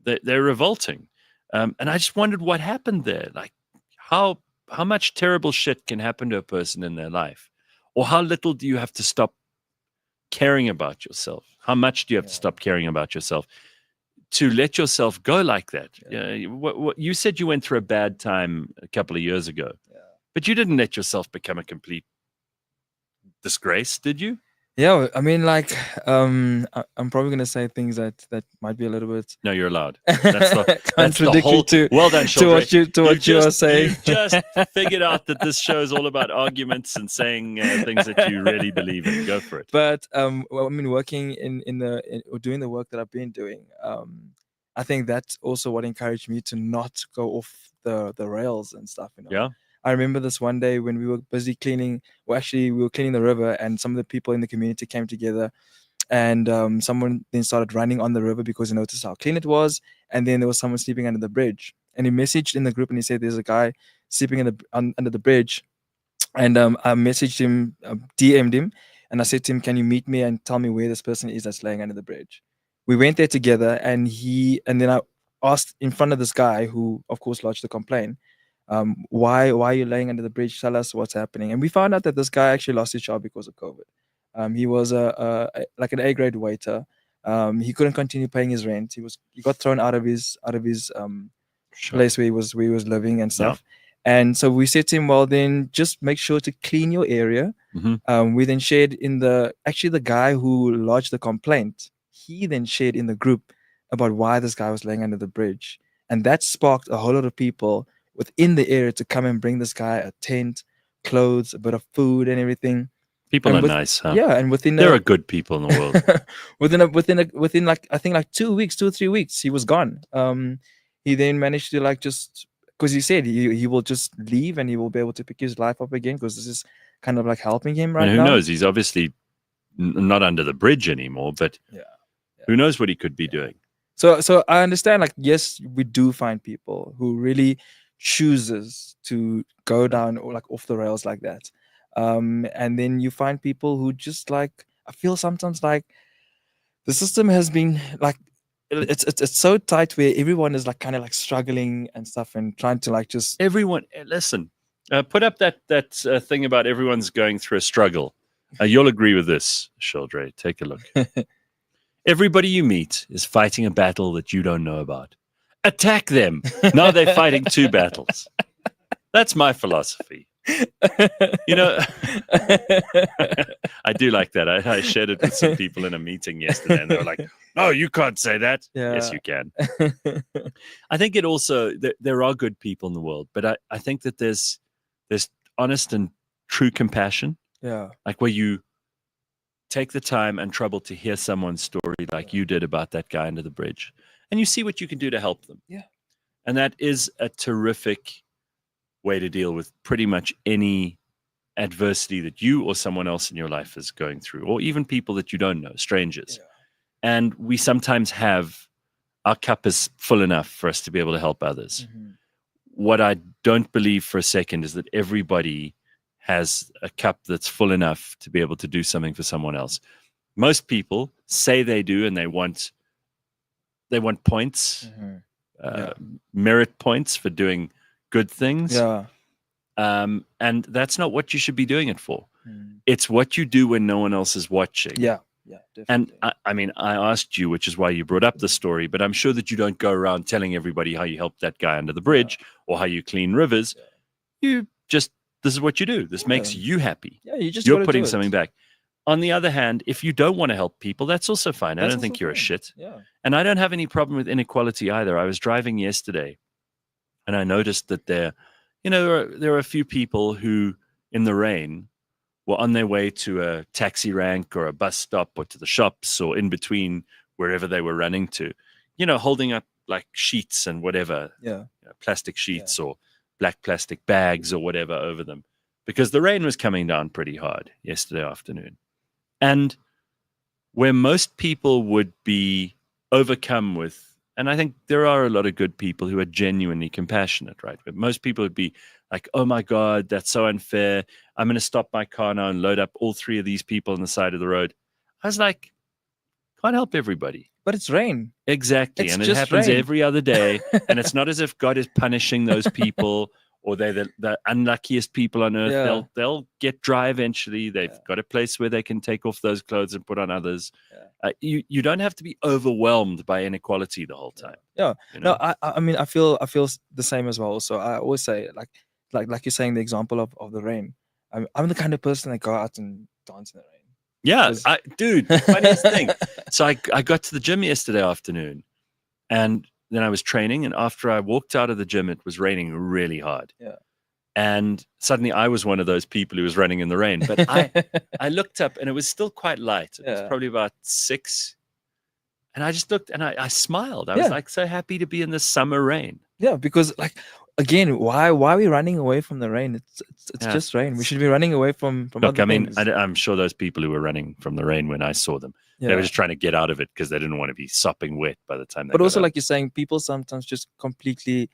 They're revolting. And I just wondered what happened there. Like how much terrible shit can happen to a person in their life, or how little do you have to stop caring about yourself? How much do you have to stop caring about yourself to let yourself go like that? What you said you went through a bad time a couple of years ago, but you didn't let yourself become a complete disgrace, did you? Yeah, I mean, like, I'm probably gonna say things that might be a little bit No, you're allowed. That's the contradictory whole. Well done, Shurldrae. to what you are saying. You've just figured out that this show is all about arguments and saying things that you really believe in. Go for it. But well, I mean, working or doing the work that I've been doing, I think that's also what encouraged me to not go off the rails and stuff. Yeah. I remember this one day when we were busy cleaning. Well, actually, we were cleaning the river, and some of the people in the community came together, and someone then started running on the river because he noticed how clean it was, and then there was someone sleeping under the bridge, and he messaged in the group and he said, "There's a guy sleeping under the bridge," and I messaged him, DM'd him, and I said to him, "Can you meet me and tell me where this person is that's laying under the bridge?" We went there together, and then I asked in front of this guy who, of course, lodged the complaint, why are you laying under the bridge? Tell us what's happening. And we found out that this guy actually lost his job because of COVID. He was like an A-grade waiter. He couldn't continue paying his rent. He got thrown out of his Sure. place where he was living and stuff. And so we said to him, well, then just make sure to clean your area. Mhm. We then shared in the guy who lodged the complaint, he then shared in the group about why this guy was laying under the bridge. And that sparked a whole lot of people within the area to come and bring this guy a tent, clothes, a bit of food and everything. People And are nice, huh? Yeah, and within There are good people in the world. within like I think like 2 weeks, 2 or 3 weeks, he was gone. He then managed to like just because he said he will just leave and he will be able to pick his life up again because this is kind of like helping him right And who now. knows? He's obviously not under the bridge anymore, but who knows what he could be doing? So I understand, like, yes, we do find people who really chooses to go down or like off the rails like that. And then you find people who just like, I feel sometimes like the system has been like, it's so tight where everyone is like kind of like struggling and stuff and trying to like just Everyone, listen, put up that thing about everyone's going through a struggle. You'll agree with this, Shurldrae. Take a look. Everybody you meet is fighting a battle that you don't know about. Attack them. Now they're fighting 2 battles. That's my philosophy. You know, I do like that. I shared it with some people in a meeting yesterday, and they were like, "No, you can't say that." Yeah. Yes, you can. I think it also there are good people in the world, but I think that there's honest and true compassion, yeah. like where you take the time and trouble to hear someone's story, like you did about that guy under the bridge, and you see what you can do to help them. Yeah. And that is a terrific way to deal with pretty much any adversity that you or someone else in your life is going through, or even people that you don't know, strangers. Yeah. And we sometimes have our cup is full enough for us to be able to help others. Mm-hmm. What I don't believe for a second is that everybody has a cup that's full enough to be able to do something for someone else. Most people say they do, and they want points, merit points for doing good things. Yeah. And that's not what you should be doing it for. Mm. It's what you do when no one else is watching. Yeah. Yeah. And Definitely. I mean, I asked you, which is why you brought up the story, but I'm sure that you don't go around telling everybody how you helped that guy under the bridge or how you clean rivers. Yeah. You just, this is what you do. This makes you happy. Yeah, you're You're putting something back. On the other hand, if you don't want to help people, that's also fine. I don't think you're a shit. Yeah. And I don't have any problem with inequality either. I was driving yesterday and I noticed that there are a few people who, in the rain, were on their way to a taxi rank or a bus stop or to the shops or in between wherever they were running to, holding up like sheets and whatever, plastic sheets or black plastic bags or whatever over them, because the rain was coming down pretty hard yesterday afternoon. And where most people would be overcome with, and I think there are a lot of good people who are genuinely compassionate, right? But most people would be like, oh my God, that's so unfair. I'm going to stop my car now and load up all 3 of these people on the side of the road. I was like, can't help everybody. But it's rain. Exactly. It's And it just happens rain. every other day. And it's not as if God is punishing those people or they're the unluckiest people on earth. Yeah. They'll get dry eventually. They've got a place where they can take off those clothes and put on others. You don't have to be overwhelmed by inequality the whole time. Yeah. You know? No, I mean, I feel the same as well. So I always say, like you're saying, the example of the rain. I'm the kind of person that go out and dance in the rain. Yeah, Was- dude, funniest thing. So I got to the gym yesterday afternoon, and then I was training, and after I walked out of the gym, it was raining really hard. Yeah. And suddenly I was one of those people who was running in the rain. But I looked up, and it was still quite light. It was Yeah. probably about 6. And I just looked, and I smiled. I was Yeah. like so happy to be in the summer rain. Yeah, because like again, why are we running away from the rain? It's Yeah. just rain. We should be running away from Look, other I mean, things. I'm sure those people who were running from the rain when I saw them, they were just trying to get out of it because they didn't want to be sopping wet by the time they But got also, out. like you're saying, people sometimes just completely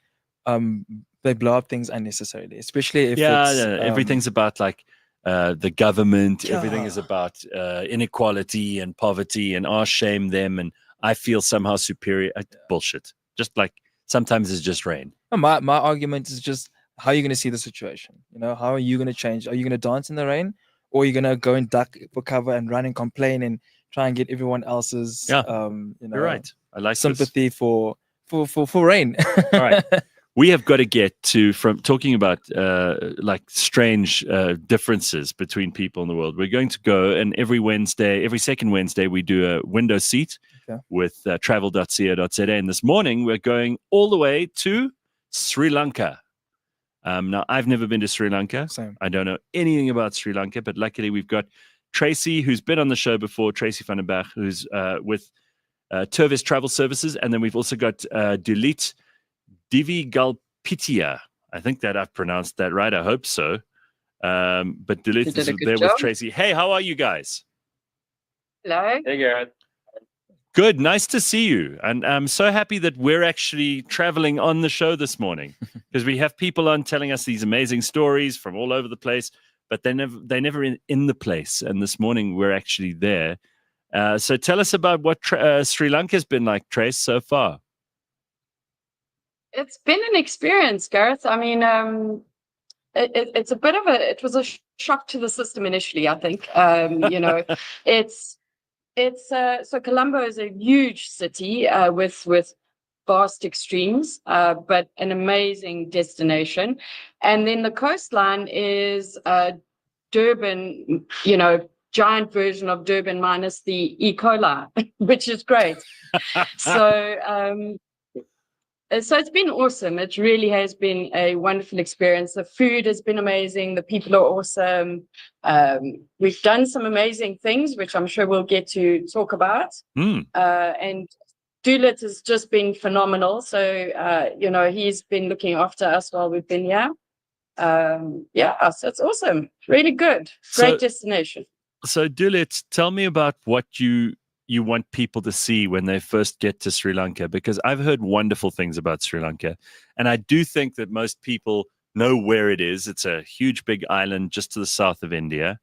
they blow up things unnecessarily, especially if it's everything's about like the government. Everything is Yeah. about inequality and poverty and shame them, and I feel somehow superior. Bullshit. Just like sometimes it's just rain. my argument is just how are you going to see the situation? You know, how are you going to change? Are you going to dance in the rain, or are you going to go and duck for cover and run and complain and try and get everyone else's Yeah. you know, You're right. I like this. sympathy for rain? All right. We have got to get to, from talking about like strange differences between people in the world. We're going to go, and every second Wednesday, we do a window seat with travel.co.za. And this morning, we're going all the way to Sri Lanka. Now, I've never been to Sri Lanka. Same. I don't know anything about Sri Lanka, but luckily we've got Tracey, who's been on the show before, Tracey van den Berg, who's with Tervis Travel Services. And then we've also got Dulit Divigalpitia. I think that I've pronounced that right. I hope so. But Dulit is there with Tracey. Hey, how are you guys? Hello. Hey, Gareth. Good. Nice to see you. And I'm so happy that we're actually traveling on the show this morning because we have people on telling us these amazing stories from all over the place, but they're never in the place. And this morning we're actually there. So tell us about what Sri Lanka's been like, Trace, so far. It's been an experience, Gareth. I mean, it's a bit of it was a shock to the system initially, I think. You know, so Colombo is a huge city with vast extremes, but an amazing destination. And then the coastline is Durban, you know, giant version of Durban minus the E. coli, which is great. So it's been awesome. It really has been a wonderful experience. The food has been amazing. The people are awesome. We've done some amazing things, which I'm sure we'll get to talk about. And Dulit has just been phenomenal. So, you know, he's been looking after us while we've been here. So it's awesome. Really good. Great destination. So Dulit, tell me about what you want people to see when they first get to Sri Lanka, because I've heard wonderful things about Sri Lanka. And I do think that most people know where it is. It's a huge, big island just to the south of India.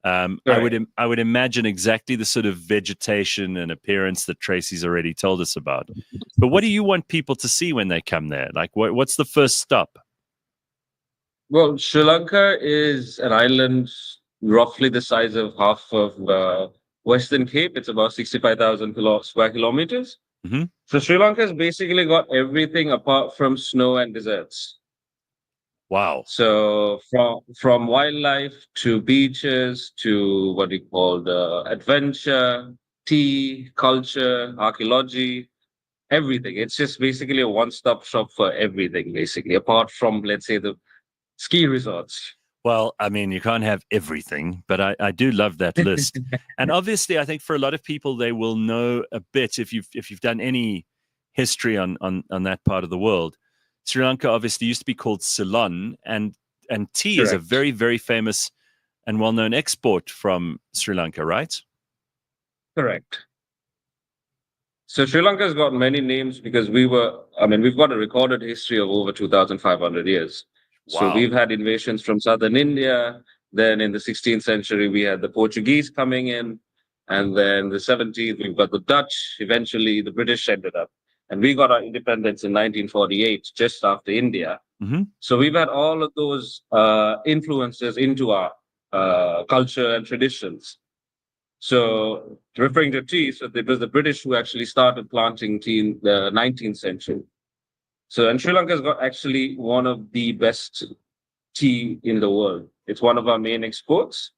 I would imagine exactly the sort of vegetation and appearance that Tracey's already told us about. But what do you want people to see when they come there? Like, what's the first stop? Well, Sri Lanka is an island roughly the size of half of Western Cape. It's about 65,000 square kilometers. Mm-hmm. So Sri Lanka has basically got everything apart from snow and deserts. Wow. So from wildlife to beaches to what we call the adventure, tea, culture, archaeology, everything. It's just basically a one-stop shop for everything, basically, apart from, let's say, the ski resorts. Well, I mean, you can't have everything, but I do love that list. And obviously, I think for a lot of people, they will know a bit if you've done any history on that part of the world. Sri Lanka obviously used to be called Ceylon, and tea is a very, very famous and well-known export from Sri Lanka, right? Correct. So Sri Lanka's got many names because we've got a recorded history of over 2,500 years. Wow. So we've had invasions from southern India. Then in the 16th century, we had the Portuguese coming in. And then the 17th, we've got the Dutch. Eventually, the British ended up. And we got our independence in 1948, just after India. Mm-hmm. So we've had all of those influences into our culture and traditions. So referring to tea, so it was the British who actually started planting tea in the 19th century. So, and Sri Lanka has got actually one of the best tea in the world. It's one of our main exports.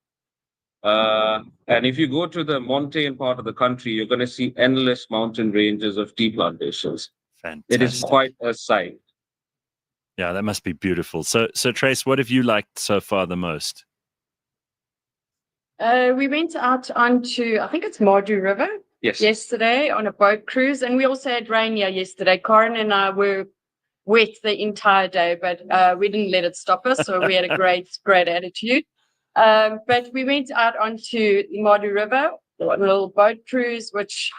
And if you go to the montane part of the country, you're going to see endless mountain ranges of tea plantations. It is Fantastic. quite a sight. Yeah, that must be beautiful. So Trace, what have you liked so far the most? We went out onto, I think it's Mardu River Yes. yesterday on a boat cruise, and we also had rain here yesterday. Karen and I were wet the entire day, but we didn't let it stop us, so we had a great attitude. But we went out onto the Mardu River on a little boat cruise, which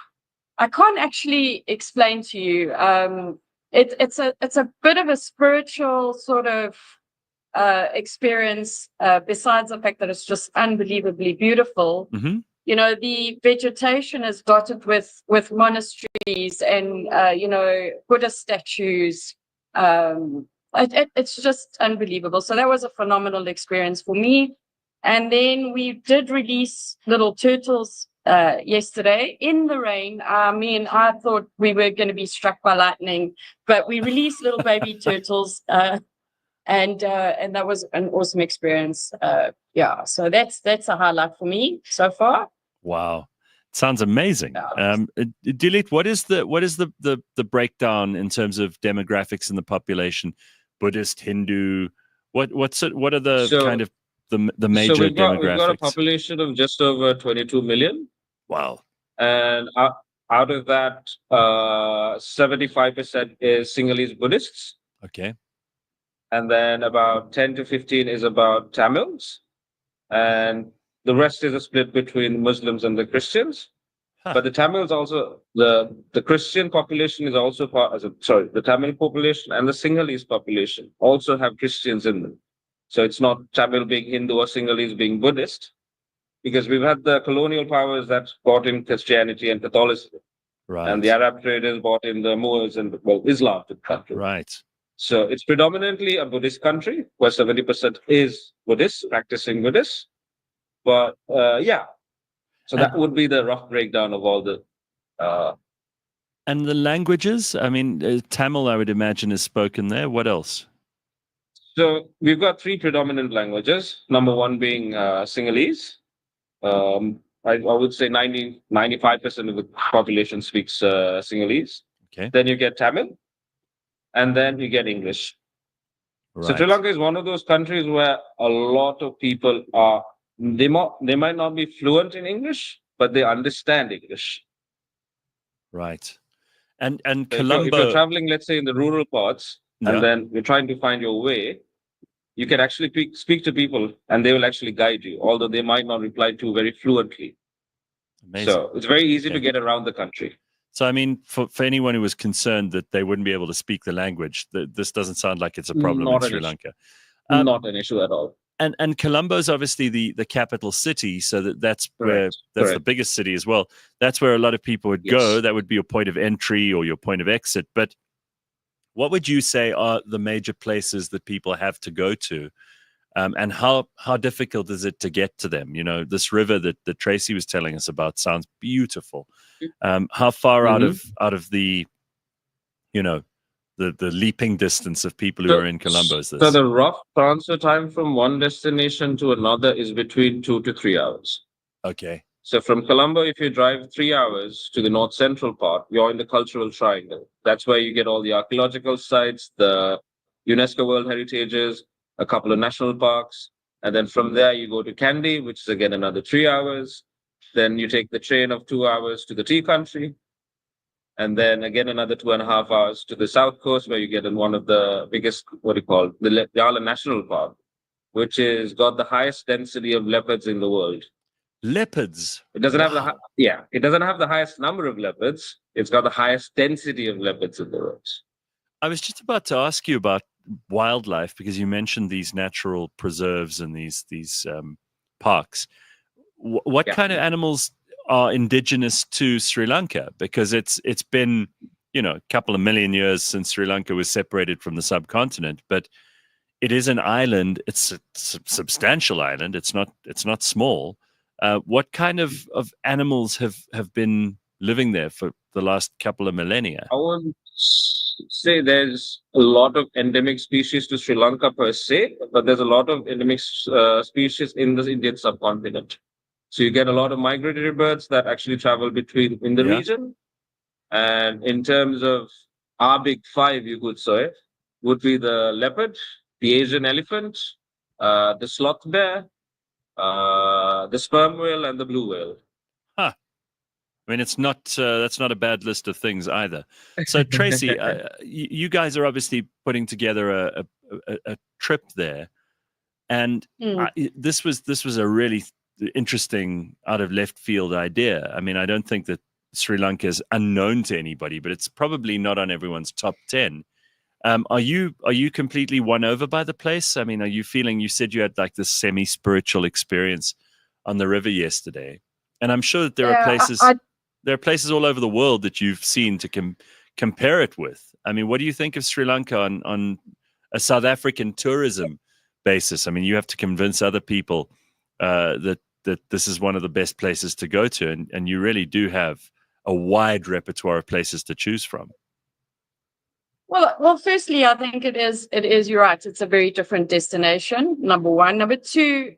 I can't actually explain to you. It's a bit of a spiritual sort of experience, besides the fact that it's just unbelievably beautiful. Mm-hmm. You know, the vegetation is dotted with monasteries and Buddhist statues. It's just unbelievable. So that was a phenomenal experience for me. And then we did release little turtles yesterday in the rain. I thought we were going to be struck by lightning, but we released little baby turtles. And that was an awesome experience. So that's a highlight for me so far. Wow, sounds amazing. Dilip, what is the breakdown in terms of demographics in the population? Buddhist, Hindu, what are the kind of the major we've got demographics? a population of just over 22 million. Wow. And out of that, 75% is Sinhalese Buddhists. Okay. And then about 10 to 15 is about Tamils. And the rest is a split between Muslims and the Christians. Huh. But the Tamils also, the Christian population is also the Tamil population and the Sinhalese population also have Christians in them. So it's not Tamil being Hindu or Sinhalese being Buddhist, because we've had the colonial powers that brought in Christianity and Catholicism. Right. And the Arab traders brought in the Moors and Islam to the country. Right. So it's predominantly a Buddhist country where 70% is Buddhist, practicing Buddhist. But so that would be the rough breakdown of all the. And the languages? I mean, Tamil, I would imagine, is spoken there. What else? So we've got three predominant languages. Number one being Sinhalese. I would say 95% of the population speaks Sinhalese. Okay. Then you get Tamil, and then you get English. Right. So Sri Lanka is one of those countries where a lot of people are, they might not be fluent in English, but they understand English. Right. And So Colombo, if you're traveling, let's say in the rural parts, Yeah. and then you're trying to find your way, you can actually speak to people and they will actually guide you, although they might not reply to very fluently. Amazing. So it's very easy Okay. to get around the country. So, I mean, for anyone who was concerned that they wouldn't be able to speak the language, this doesn't sound like it's a problem Not in an Sri issue. Lanka. Not an issue at all. And Colombo is obviously the capital city, so that's Correct. the Correct. biggest city as well. That's where a lot of people would go. Yes. That would be your point of entry or your point of exit. But what would you say are the major places that people have to go to? And how difficult is it to get to them? You know, this river that Tracey was telling us about sounds beautiful. How far out of the, the leaping distance of people who are in Colombo is this? So the rough transfer time from one destination to another is between 2 to 3 hours. Okay. So from Colombo, if you drive 3 hours to the north central part, you're in the cultural triangle. That's where you get all the archaeological sites, the UNESCO World Heritages, a couple of national parks. And then from there, you go to Kandy, which is again another 3 hours. Then you take the train of 2 hours to the tea country. And then again, another 2.5 hours to the south coast, where you get in one of the biggest, the Yala National Park, which is got the highest density of leopards in the world. Leopards. It doesn't have Wow. it doesn't have the highest number of leopards. It's got the highest density of leopards in the world. I was just about to ask you about wildlife because you mentioned these natural preserves and these parks. What kind of animals are indigenous to Sri Lanka? Because it's been a couple of million years since Sri Lanka was separated from the subcontinent, but it is an island. It's a substantial island. It's not small. What kind of animals have been living there for the last couple of millennia? I wouldn't say there's a lot of endemic species to Sri Lanka per se, but there's a lot of endemic species in the Indian subcontinent. So you get a lot of migratory birds that actually travel between in the Yeah. region. And in terms of our big five, you could say, would be the leopard, the Asian elephant, the sloth bear, the sperm whale, and the blue whale. I mean, it's not that's not a bad list of things either. So, Tracey, you guys are obviously putting together a trip there, and this was a really interesting, out of left field idea. I mean, I don't think that Sri Lanka is unknown to anybody, but it's probably not on everyone's top 10. Are you completely won over by the place? I mean, are you feeling? You said you had like this semi-spiritual experience on the river yesterday, and I'm sure that there are places. There are places all over the world that you've seen to compare it with. I mean, what do you think of Sri Lanka on a South African tourism basis? I mean, you have to convince other people that this is one of the best places to go to, and you really do have a wide repertoire of places to choose from. Well, firstly, I think it is, you're right. It's a very different destination, number one. Number two,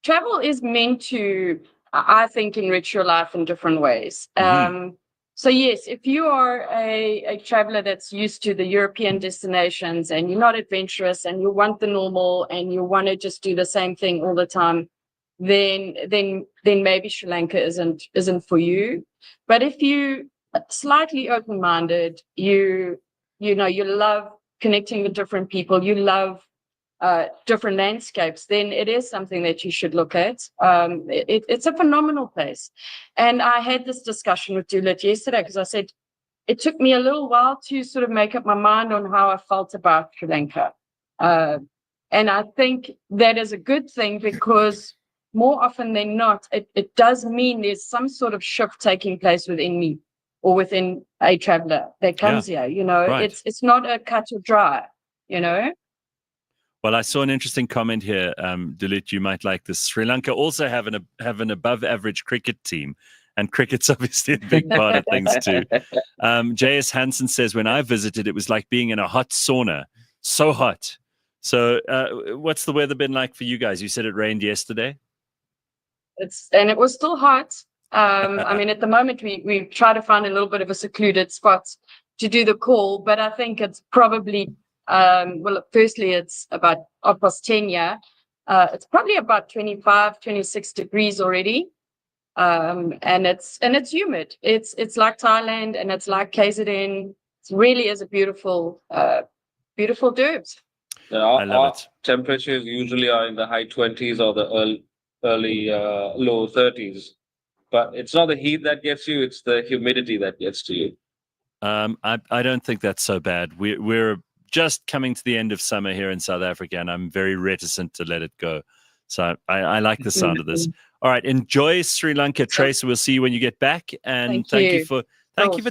travel is meant to, I think, enrich your life in different ways. So yes, if you are a traveler that's used to the European destinations and you're not adventurous and you want the normal and you want to just do the same thing all the time, then maybe Sri Lanka isn't for you. But if you slightly open-minded, you love connecting with different people, you love different landscapes, then it is something that you should look at. It's a phenomenal place. And I had this discussion with Dulit yesterday because I said it took me a little while to sort of make up my mind on how I felt about Sri Lanka. And I think that is a good thing because more often than not, it does mean there's some sort of shift taking place within me or within a traveler that comes here. Right. It's not a cut or dry, Well, I saw an interesting comment here, Dulit, you might like this. Sri Lanka also have an above-average cricket team, and cricket's obviously a big part of things too. J.S. Hansen says, when I visited, it was like being in a hot sauna, so hot. So what's the weather been like for you guys? You said it rained yesterday? And it was still hot. I mean, at the moment, we try to find a little bit of a secluded spot to do the call, but I think it's probably... firstly, it's about 10 here. It's probably about 25, 26 degrees already. And it's humid. It's like Thailand and it's like KZN. It really is a beautiful Durbs. I love it. Temperatures usually are in the high 20s or the early low 30s. But it's not the heat that gets you, it's the humidity that gets to you. I don't think that's so bad. We're just coming to the end of summer here in South Africa, and I'm very reticent to let it go. So I like the sound of this. All right, enjoy Sri Lanka, Tracey. We'll see you when you get back. And thank you for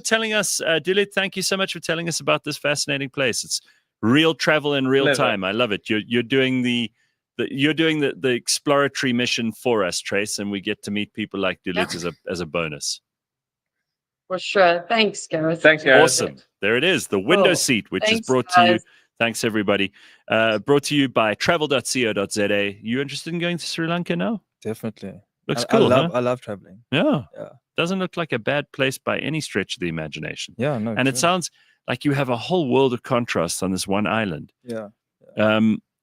telling us, Dulit. Thank you so much for telling us about this fascinating place. It's real travel in real time. I love it. You're doing the exploratory mission for us, Tracey, and we get to meet people like Dulit as a bonus. For sure. Thanks, Gareth. Thanks, Gareth. Awesome. There it is, the window seat, which is brought to you. Thanks, everybody. Brought to you by travel.co.za. You interested in going to Sri Lanka now? Definitely. Looks cool, I love traveling. Yeah. Doesn't look like a bad place by any stretch of the imagination. Yeah, no. And it sounds like you have a whole world of contrasts on this one island. Yeah.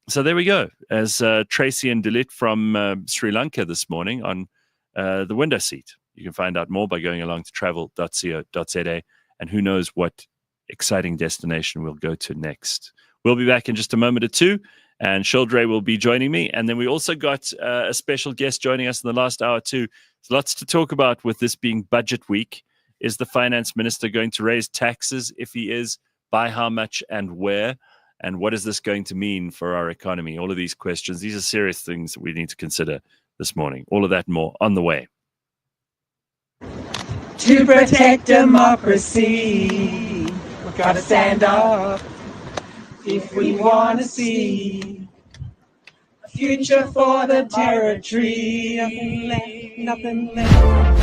So there we go. As Tracey and Dulit from Sri Lanka this morning on the window seat. You can find out more by going along to travel.co.za, and who knows what exciting destination we'll go to next. We'll be back in just a moment or two, and Shurldrae will be joining me. And then we also got a special guest joining us in the last hour too. There's lots to talk about with this being budget week. Is the finance minister going to raise taxes? If he is, by how much and where? And what is this going to mean for our economy? All of these questions, these are serious things that we need to consider this morning. All of that and more on the way. To protect democracy, we've got to stand up if we want to see a future for the territory. Nothing left.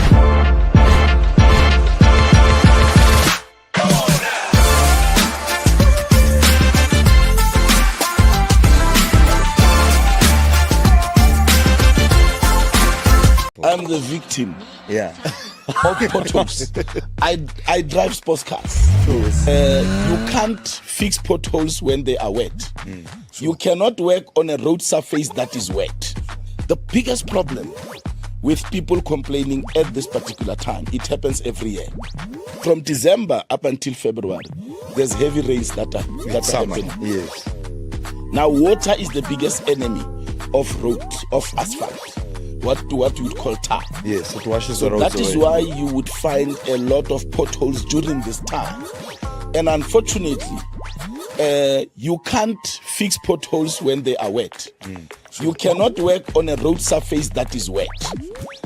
am the victim Yeah. of potholes. I drive sports cars. You can't fix potholes when they are wet. You cannot work on a road surface that is wet. The biggest problem with people complaining at this particular time, it happens every year. From December up until February, there's heavy rains that are happening. Yes. Now, water is the biggest enemy of road, of asphalt. What we would call tar. Yes, it washes So the roads that is away. why you would find a lot of potholes during this time. And unfortunately, you can't fix potholes when they are wet. You cannot work on a road surface that is wet.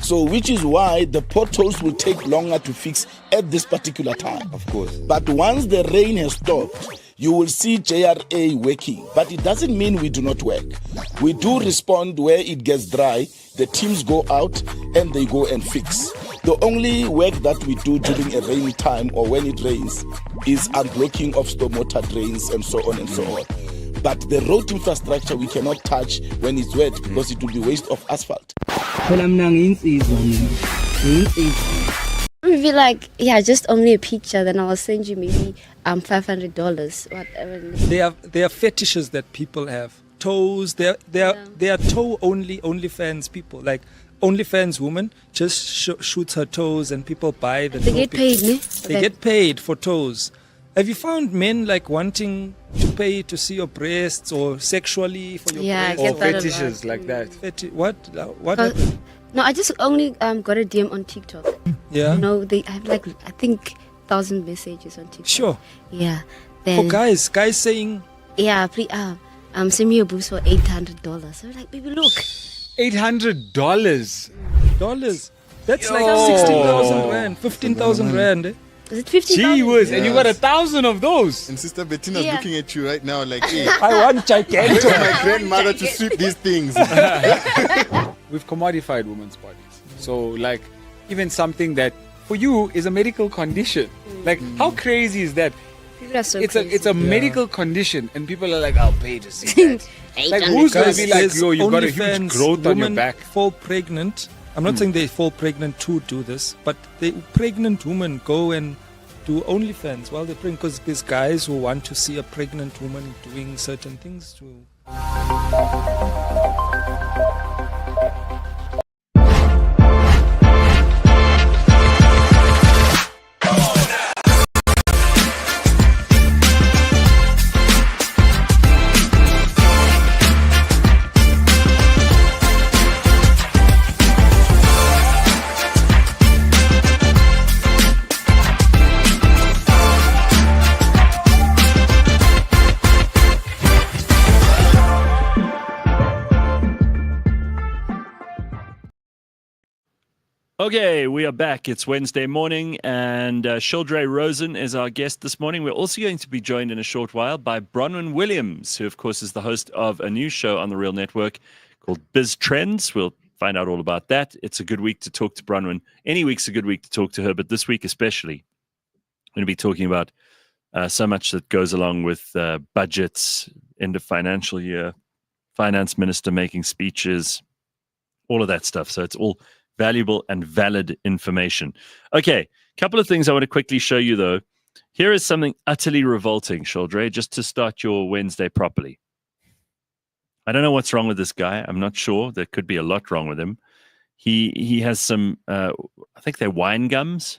So which is why the potholes will take longer to fix at this particular time. Of course. But once the rain has stopped, you will see JRA working. But it doesn't mean we do not work. We do respond where it gets dry. The teams go out and they go and fix. The only work that we do during a rainy time or when it rains is unblocking of stormwater drains and so on and so on. But the road infrastructure we cannot touch when it's wet because it will be waste of asphalt. Maybe like, yeah, just only a picture, then I'll send you maybe $500, whatever. There are fetishes that people have. Toes, they are toe only fans people. Like OnlyFans woman just shoots her toes and people buy the They toe get paid, ne? They get paid for toes. Have you found men like wanting to pay to see your breasts or sexually for your Yeah, I breasts? get Or that a lot. fetishes like that. What But- happened? No, I just only got a DM on TikTok. Yeah. You know, they have like, I think, 1,000 messages on TikTok. Sure. Yeah. For Then, guys saying yeah, please, send me your boobs for $800. So like, baby, look. $800. dollars. That's like Yo. 16,000 rand, 15,000 rand. Eh? Is it 15,000? Gee whiz, and you got 1,000 of those. And Sister Bettina's Yeah. looking at you right now like, hey, I want gigantic. tell my grandmother to sweep these things. We've commodified women's bodies. So, like, even something that for you is a medical condition. Like, how crazy is that? People are so It's crazy. a medical condition, and people are like, I'll pay to see that. Like, who's gonna be like, There's yo, you've got a huge OnlyFans growth on your women back? Fall pregnant. I'm not saying they fall pregnant to do this, but the pregnant women go and do OnlyFans while they're pregnant because there's guys who want to see a pregnant woman doing certain things to. Okay, we are back. It's Wednesday morning, and Shurldrae Rosen is our guest this morning. We're also going to be joined in a short while by Bronwyn Williams, who, of course, is the host of a new show on the Real Network called Biz Trends. We'll find out all about that. It's a good week to talk to Bronwyn. Any week's a good week to talk to her, but this week especially, I'm going to be talking about so much that goes along with budgets, end of financial year, finance minister making speeches, all of that stuff. So it's all valuable and valid information. Okay, couple of things I want to quickly show you, though. Here is something utterly revolting, Shurldrae, just to start your Wednesday properly. I don't know what's wrong with this guy. I'm not sure. There could be a lot wrong with him. He has some, I think they're wine gums.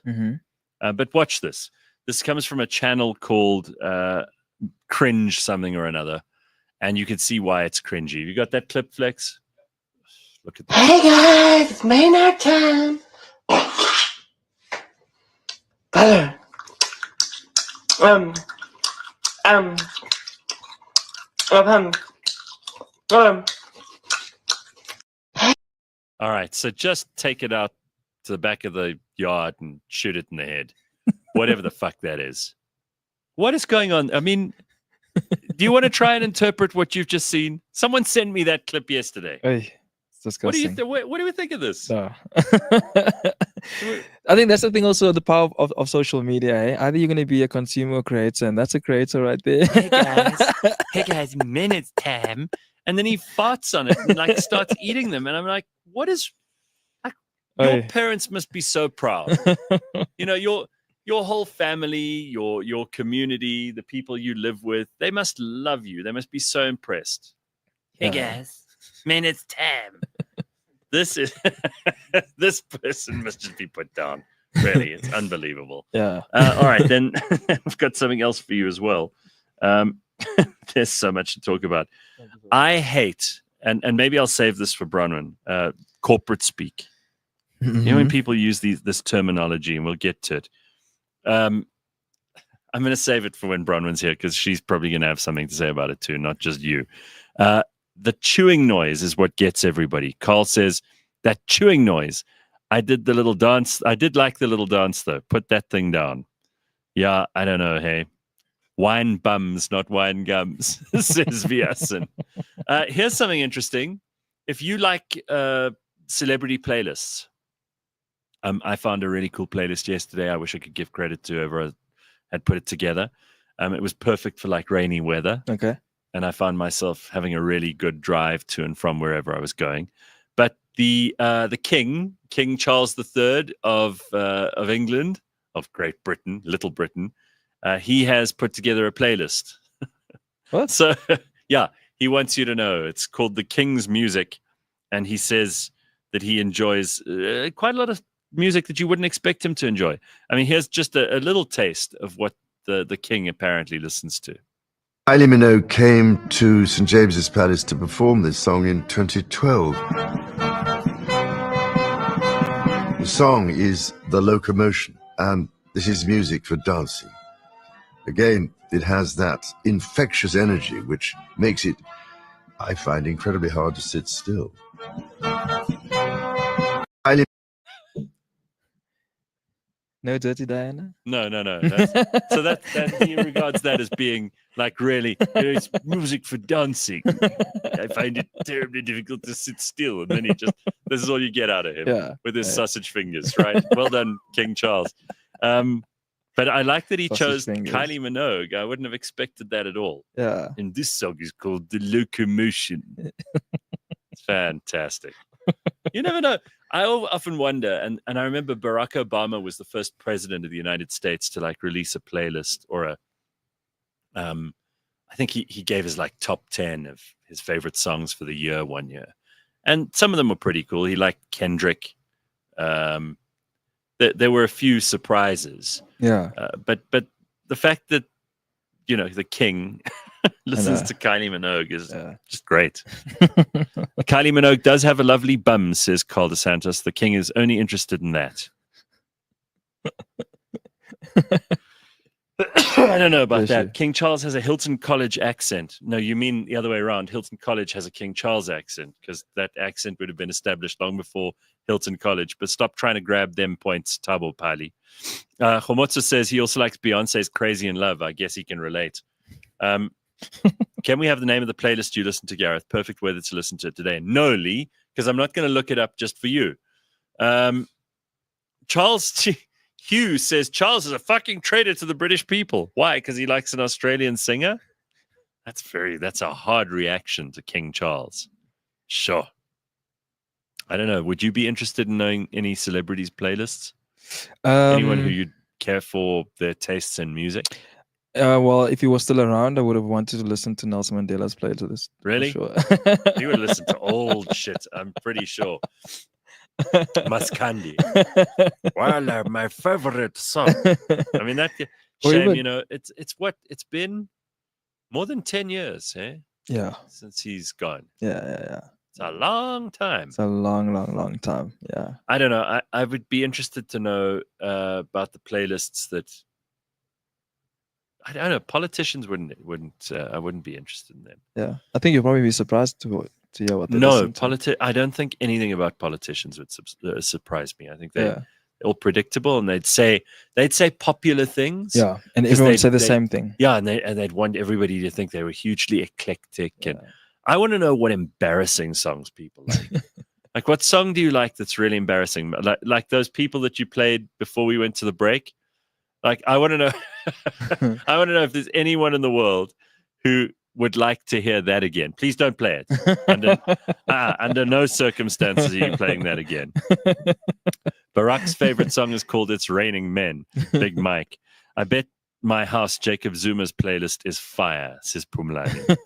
But watch this. This comes from a channel called Cringe something or another. And you can see why it's cringy. You got that clip, Flex? Look at that. Hey guys, it's Maynard time. Brother. All right, so just take it out to the back of the yard and shoot it in the head. Whatever the fuck that is. What is going on? I mean, do you want to try and interpret what you've just seen? Someone sent me that clip yesterday. Hey, it's disgusting. What do you think of this? No. I think that's the thing also, the power of social media. Eh? Either you're going to be a consumer or creator, and that's a creator right there. Hey guys, minutes time. And then he farts on it and like starts eating them. And I'm like, what is... Your Oi. parents must be so proud. Your whole family, your community, the people you live with, they must love you. They must be so impressed. Hey guys, man, it's Tam. This person must just be put down. Really, it's unbelievable. Yeah. All right, then we've got something else for you as well. There's so much to talk about. I hate, and maybe I'll save this for Bronwyn, corporate speak. Mm-hmm. You know, when people use this terminology, and we'll get to it. I'm going to save it for when Bronwyn's here because she's probably going to have something to say about it too, not just you. The chewing noise is what gets everybody. Carl says, that chewing noise. I did the little dance. I did like the little dance, though. Put that thing down. Yeah, I don't know, hey. Wine bums, not wine gums, says Viasen. Here's something interesting. If you like celebrity playlists, I found a really cool playlist yesterday. I wish I could give credit to whoever had put it together. It was perfect for like rainy weather. Okay. And I found myself having a really good drive to and from wherever I was going. But the King Charles III of England, of Great Britain, Little Britain, he has put together a playlist. What? So, yeah, he wants you to know. It's called The King's Music. And he says that he enjoys quite a lot of music that you wouldn't expect him to enjoy. I mean, here's just a little taste of what the King apparently listens to. Kylie Minogue came to St. James's Palace to perform this song in 2012. The song is The Locomotion, and this is music for dancing. Again, it has that infectious energy which makes it, I find, incredibly hard to sit still. Kylie No Dirty Diana? No. So that he regards that as being like really, it's music for dancing. I find it terribly difficult to sit still. And then this is all you get out of him with his sausage fingers, right? Well done, King Charles. But I like that he chose Kylie Minogue. I wouldn't have expected that at all. Yeah. And this song is called The Locomotion. It's fantastic. You never know. I often wonder, and I remember Barack Obama was the first president of the United States to like release a playlist or I think he gave his like top 10 of his favorite songs for the year one year. And some of them were pretty cool. He liked Kendrick. There were a few surprises. Yeah. But the fact that, the King listens to Kylie Minogue is just great. Kylie Minogue does have a lovely bum, says Carl DeSantos. The King is only interested in that. I don't know about that. King Charles has a Hilton College accent. No, you mean the other way around. Hilton College has a King Charles accent because that accent would have been established long before Hilton College. But stop trying to grab them points, Tabo Pali. Homotso says he also likes Beyonce's Crazy in Love. I guess he can relate. Can we have the name of the playlist you listen to, Gareth? Perfect weather to listen to it today. No, Lee, because I'm not going to look it up just for you. Charles Hugh says Charles is a fucking traitor to the British people. Why? Because he likes an Australian singer? That's a hard reaction to King Charles. Sure. I don't know. Would you be interested in knowing any celebrities' playlists? Anyone who you'd care for their tastes in music? Well, if he was still around, I would have wanted to listen to Nelson Mandela's playlist. Really? Sure. You would listen to old shit, I'm pretty sure. Maskandi. Well, my favorite song. I mean, that shame, it's been more than 10 years, eh? Yeah. Since he's gone. Yeah. It's a long time. It's a long time. Yeah. I don't know. I would be interested to know about the playlists that I don't know. Politicians I wouldn't be interested in them. Yeah. I think you'll probably be surprised to hear what they I don't think anything about politicians would surprise me. I think they're all predictable, and they'd say popular things. Yeah, and everyone would say the same thing. Yeah, and they'd want everybody to think they were hugely eclectic. And I want to know what embarrassing songs people like. Like, what song do you like that's really embarrassing? Like those people that you played before we went to the break. Like, I want to know. I want to know if there's anyone in the world who would like to hear that again. Please don't play it. Under no circumstances are you playing that again. Barack's favorite song is called It's Raining Men. Big Mike. I bet my house, Jacob Zuma's playlist is fire, says Pumlani.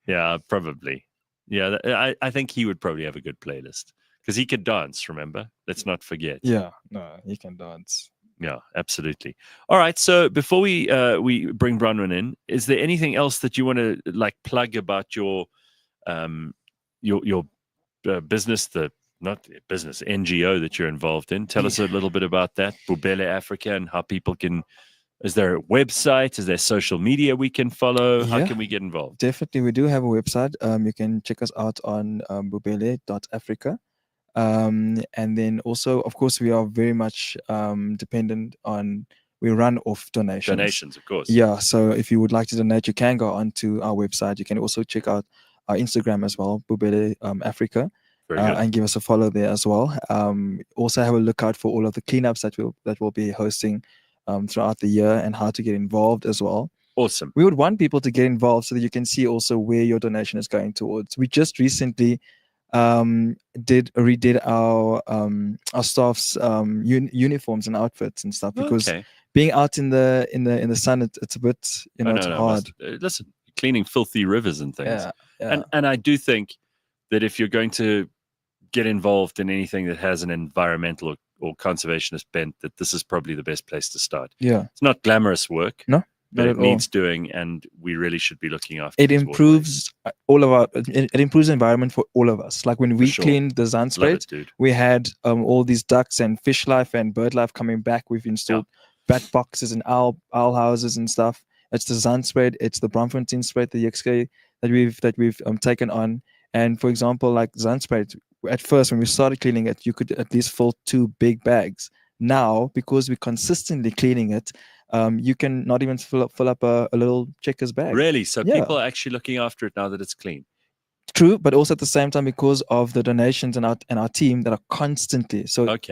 Yeah, probably. Yeah, I think he would probably have a good playlist because he could dance, remember? Let's not forget. Yeah, no, he can dance. Yeah, absolutely. All right. So before we bring Bronwyn in, is there anything else that you want to like plug about your business, not business NGO that you're involved in? Tell us a little bit about that, Bubele Africa, and how people can. Is there a website? Is there social media we can follow? How can we get involved? Definitely, we do have a website. You can check us out on bubele.africa. And then also, of course, we are very much dependent on, we run off donations. Donations, of course. Yeah, so if you would like to donate, you can go onto our website. You can also check out our Instagram as well, Bubele Africa, and give us a follow there as well. Also have a look out for all of the cleanups that we'll be hosting throughout the year and how to get involved as well. Awesome. We would want people to get involved so that you can see also where your donation is going towards. We just recently redid our staff's uniforms and outfits and stuff because being out in the sun, it's a bit it's hard. Listen, cleaning filthy rivers and things. And I do think that if you're going to get involved in anything that has an environmental or conservationist bent, that this is probably the best place to start. Yeah, it's not glamorous work. No. But it needs doing, and we really should be looking after it. Improves it improves the environment for all of us. Like when we cleaned the Zandspread, we had all these ducks and fish life and bird life coming back. We've installed bat boxes and owl houses and stuff. It's the Zandspread, it's the Bronwyn spread, the XK that we've taken on. And for example, like Zandspread, at first when we started cleaning it, you could at least fill 2 big bags. Now, because we're consistently cleaning it, you can not even fill up a little Checkers bag. Really? So people are actually looking after it now that it's clean. True, but also at the same time because of the donations and our team that are constantly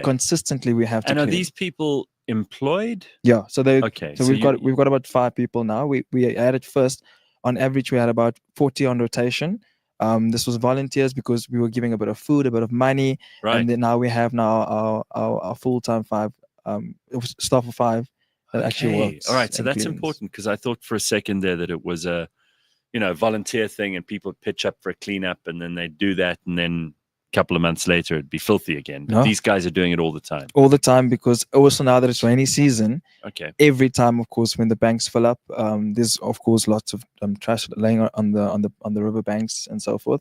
consistently we have to. And clean. Are these people employed? Yeah, so they So we've got about 5 people now. We added first on average we had about 40 on rotation. This was volunteers because we were giving a bit of food, a bit of money, and then now we have our full-time 5 staff of 5. That actually works. All right, so that's important because I thought for a second there that it was a, volunteer thing and people pitch up for a cleanup and then they do that and then a couple of months later it'd be filthy again. But these guys are doing it all the time. All the time because also now that it's rainy season, every time of course when the banks fill up, there's of course lots of trash laying on the river banks and so forth.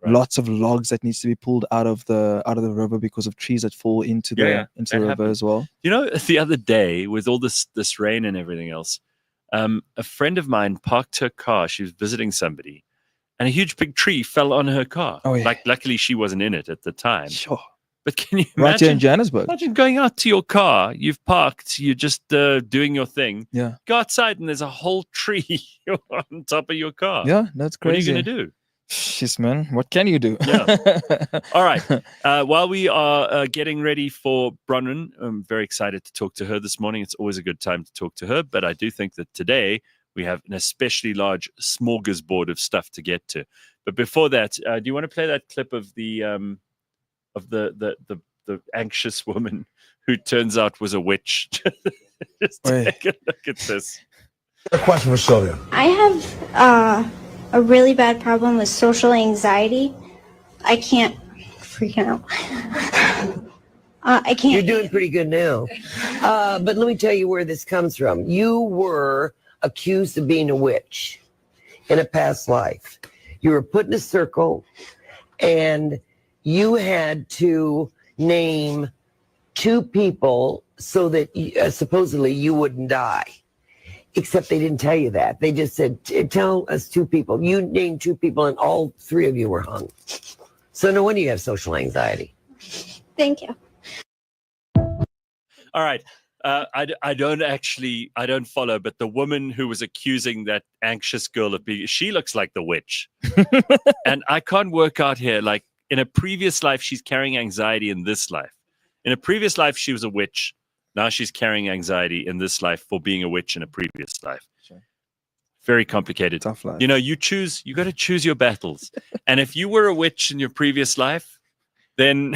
Lots of logs that needs to be pulled out of the river because of trees that fall into the river as well. The other day with all this rain and everything else, a friend of mine parked her car. She was visiting somebody, and a huge big tree fell on her car. Oh, yeah. Like luckily she wasn't in it at the time. Sure. But can you imagine? Right here in Johannesburg. Imagine going out to your car. You've parked. You're just doing your thing. Yeah. Go outside and there's a whole tree on top of your car. Yeah, that's crazy. What are you going to do? Jeez, man, what can you do? Yeah. All right. While we are getting ready for Bronwyn, I'm very excited to talk to her this morning. It's always a good time to talk to her, but I do think that today we have an especially large smorgasbord of stuff to get to. But before that, do you want to play that clip of the anxious woman who turns out was a witch? Just take a look at this. A question for Sylvia. I have a really bad problem with social anxiety. I can't freak out. I can't. You're doing pretty good now. But let me tell you where this comes from. You were accused of being a witch in a past life. You were put in a circle and you had to name 2 people so that supposedly you wouldn't die. Except they didn't tell you that. They just said, tell us 2 people. You named 2 people and all 3 of you were hung. So no wonder you have social anxiety. Thank you. All right. I don't follow, but the woman who was accusing that anxious girl of being, she looks like the witch. And I can't work out here, like in a previous life, she's carrying anxiety in this life. In a previous life, she was a witch. Now she's carrying anxiety in this life for being a witch in a previous life. Sure. Very complicated. Tough life. You know, you got to choose your battles. And if you were a witch in your previous life, then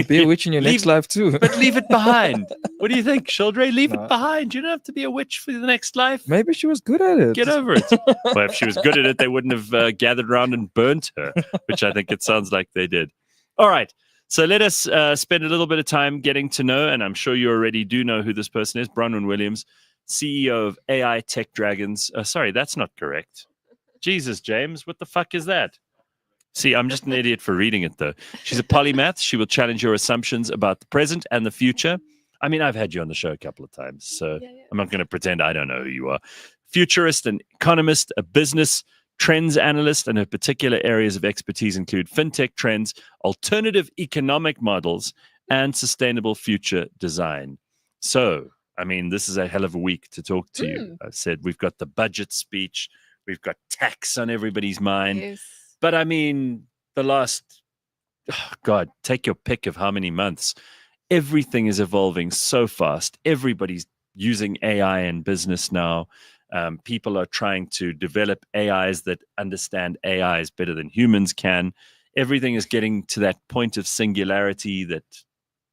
be a witch in your next life too. But leave it behind. What do you think, Shurldrae? Leave it behind. You don't have to be a witch for the next life. Maybe she was good at it. Get over it. Well, if she was good at it, they wouldn't have gathered around and burnt her, which I think it sounds like they did. All right. So let us spend a little bit of time getting to know, and I'm sure you already do know who this person is, Bronwyn Williams, CEO of AI Tech Dragons. Sorry, that's not correct. Jesus, James, what the fuck is that? See, I'm just an idiot for reading it, though. She's a polymath. She will challenge your assumptions about the present and the future. I mean, I've had you on the show a couple of times, so I'm not going to pretend I don't know who you are. Futurist, an economist, a business trends analyst, and her particular areas of expertise include fintech trends, alternative economic models, and sustainable future design. So, I mean, this is a hell of a week to talk to you. I said we've got the budget speech, we've got tax on everybody's mind. Yes. But I mean, the last, God, take your pick of how many months. Everything is evolving so fast. Everybody's using AI in business now. People are trying to develop AIs that understand AIs better than humans can. Everything is getting to that point of singularity that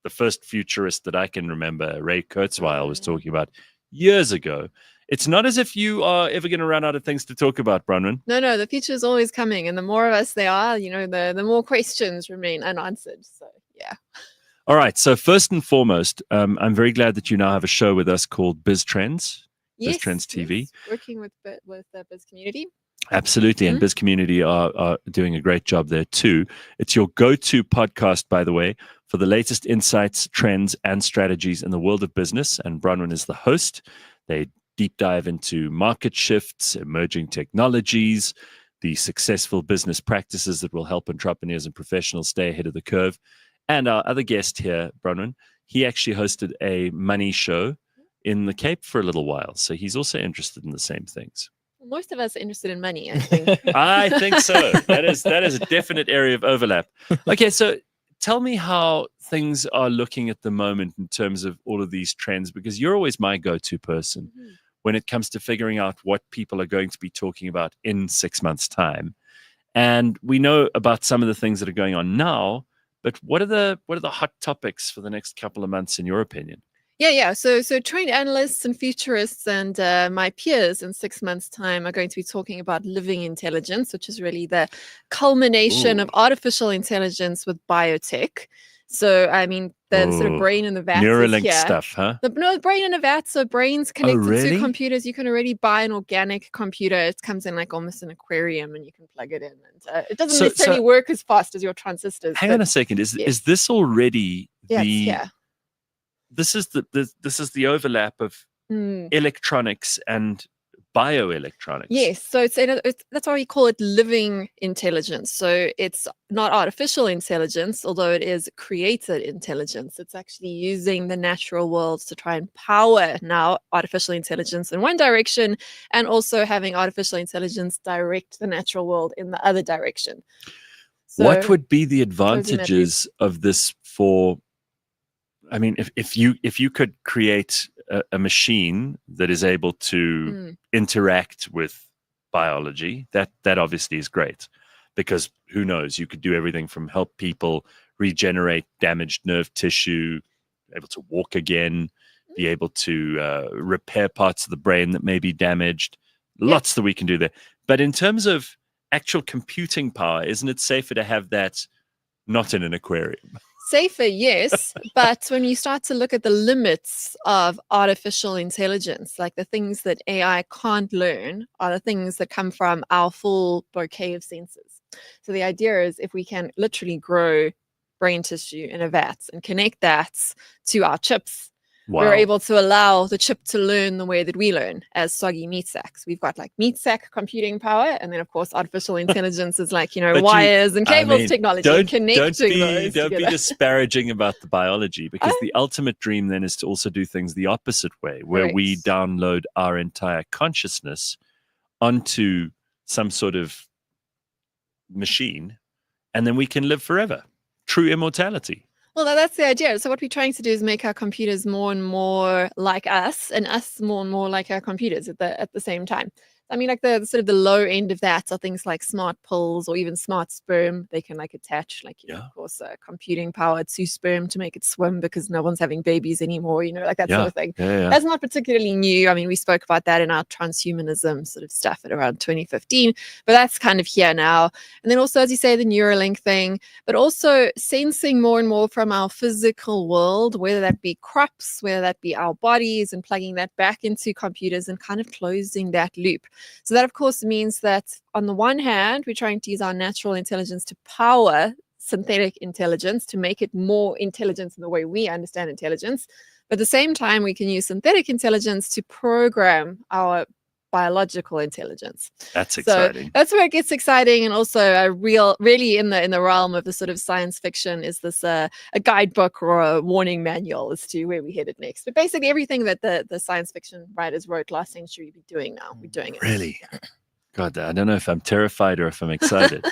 the first futurist that I can remember, Ray Kurzweil, was talking about years ago. It's not as if you are ever going to run out of things to talk about, Bronwyn. No, the future is always coming, and the more of us there are, you know, the more questions remain unanswered. So, yeah. All right. So first and foremost, I'm very glad that you now have a show with us called Biz Trends. Yes, Biz Trends TV. Yes. Working with the Biz community. Absolutely. And Biz community are doing a great job there too. It's your go-to podcast, by the way, for the latest insights, trends, and strategies in the world of business. And Bronwyn is the host. They deep dive into market shifts, emerging technologies, the successful business practices that will help entrepreneurs and professionals stay ahead of the curve. And our other guest here, Bronwyn, he actually hosted a money show in the Cape for a little while. So he's also interested in the same things. Most of us are interested in money, I think. I think so. That is a definite area of overlap. Okay, so tell me how things are looking at the moment in terms of all of these trends, because you're always my go-to person when it comes to figuring out what people are going to be talking about in 6 months' time. And we know about some of the things that are going on now, but what are the hot topics for the next couple of months in your opinion? Yeah. So trained analysts and futurists and my peers in 6 months' time are going to be talking about living intelligence, which is really the culmination of artificial intelligence with biotech. So, I mean, the sort of brain in the vat Neuralink is here. stuff, huh? The brain in a vat, so brains connected really? to computers. You can already buy an organic computer. It comes in like almost an aquarium, and you can plug it in. And it doesn't necessarily work as fast as your transistors. Hang on a second. Is this already This is the overlap of electronics and bioelectronics. Yes, so it's that's why we call it living intelligence. So it's not artificial intelligence, although it is created intelligence. It's actually using the natural world to try and power now artificial intelligence in one direction, and also having artificial intelligence direct the natural world in the other direction. So, what would be the advantages of this for? I mean, if you could create a machine that is able to interact with biology, that obviously is great, because who knows, you could do everything from help people regenerate damaged nerve tissue, able to walk again, be able to repair parts of the brain that may be damaged. Lots that we can do there. But in terms of actual computing power, isn't it safer to have that not in an aquarium? Safer, yes, but when you start to look at the limits of artificial intelligence, like the things that AI can't learn are the things that come from our full bouquet of senses. So the idea is, if we can literally grow brain tissue in a vat and connect that to our chips, we're able to allow the chip to learn the way that we learn as soggy meat sacks. We've got like meat sack computing power, and then of course artificial intelligence is like, wires and cables technology, connecting Don't be disparaging about the biology, because the ultimate dream then is to also do things the opposite way, where we download our entire consciousness onto some sort of machine, and then we can live forever. True immortality. Well, that's the idea. So what we're trying to do is make our computers more and more like us, and us more and more like our computers at the same time. I mean, like the sort of the low end of that are things like smart pills or even smart sperm. They can like attach, like, you know, of course, computing power to sperm to make it swim because no one's having babies anymore, you know, like that sort of thing. That's not particularly new. I mean, we spoke about that in our transhumanism sort of stuff at around 2015, but that's kind of here now. And then also, as you say, the Neuralink thing, but also sensing more and more from our physical world, whether that be crops, whether that be our bodies, and plugging that back into computers and kind of closing that loop. So that, of course, means that on the one hand, we're trying to use our natural intelligence to power synthetic intelligence, to make it more intelligent in the way we understand intelligence. But at the same time, we can use synthetic intelligence to program our biological intelligence. That's exciting. So that's where it gets exciting, and also really in the realm of the sort of science fiction is this a guidebook or a warning manual as to where we headed next. But basically everything that the science fiction writers wrote last century we're doing now. We're doing it. Really? God, I don't know if I'm terrified or if I'm excited.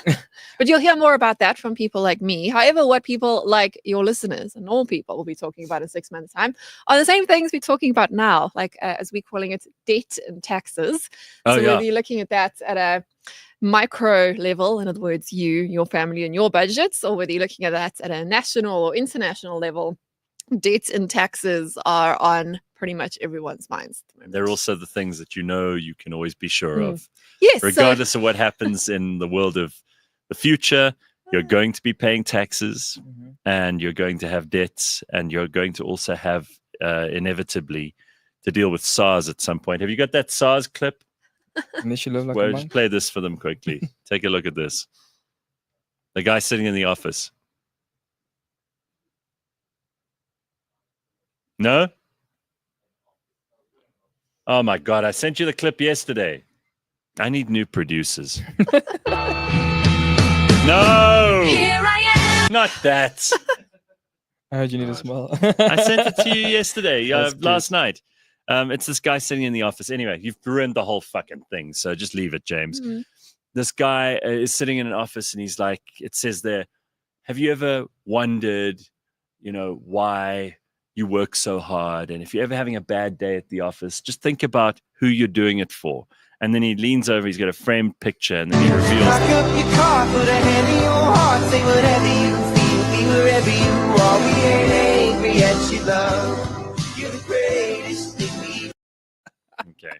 But you'll hear more about that from people like me. However, what people like your listeners and all people will be talking about in 6 months' time are the same things we're talking about now, like as we're calling it, debt and taxes. So whether you're looking at that at a micro level, in other words, you, your family and your budgets, or whether you're looking at that at a national or international level, debt and taxes are on pretty much everyone's minds. They're also the things that you know you can always be sure of. Yes. Regardless of what happens in the world of the future, you're going to be paying taxes and you're going to have debts, and you're going to also have inevitably to deal with SARS at some point. Have you got that SARS clip? Well, just play this for them quickly. Take a look at this. The guy sitting in the office. No? Oh my God, I sent you the clip yesterday. I need new producers. No! Here I am! Not that. I heard you need a smile. I sent it to you yesterday, last night. It's this guy sitting in the office. Anyway, you've ruined the whole fucking thing, so just leave it, James. This guy is sitting in an office and he's like, it says there, have you ever wondered, you know, why you work so hard? And if you're ever having a bad day at the office, just think about who you're doing it for. And then he leans over, he's got a framed picture, and then he reveals Lock up your car, put a hand in your heart, say whatever you feel, be wherever you are. We ain't angry at you, love. You're the greatest thing we. Okay.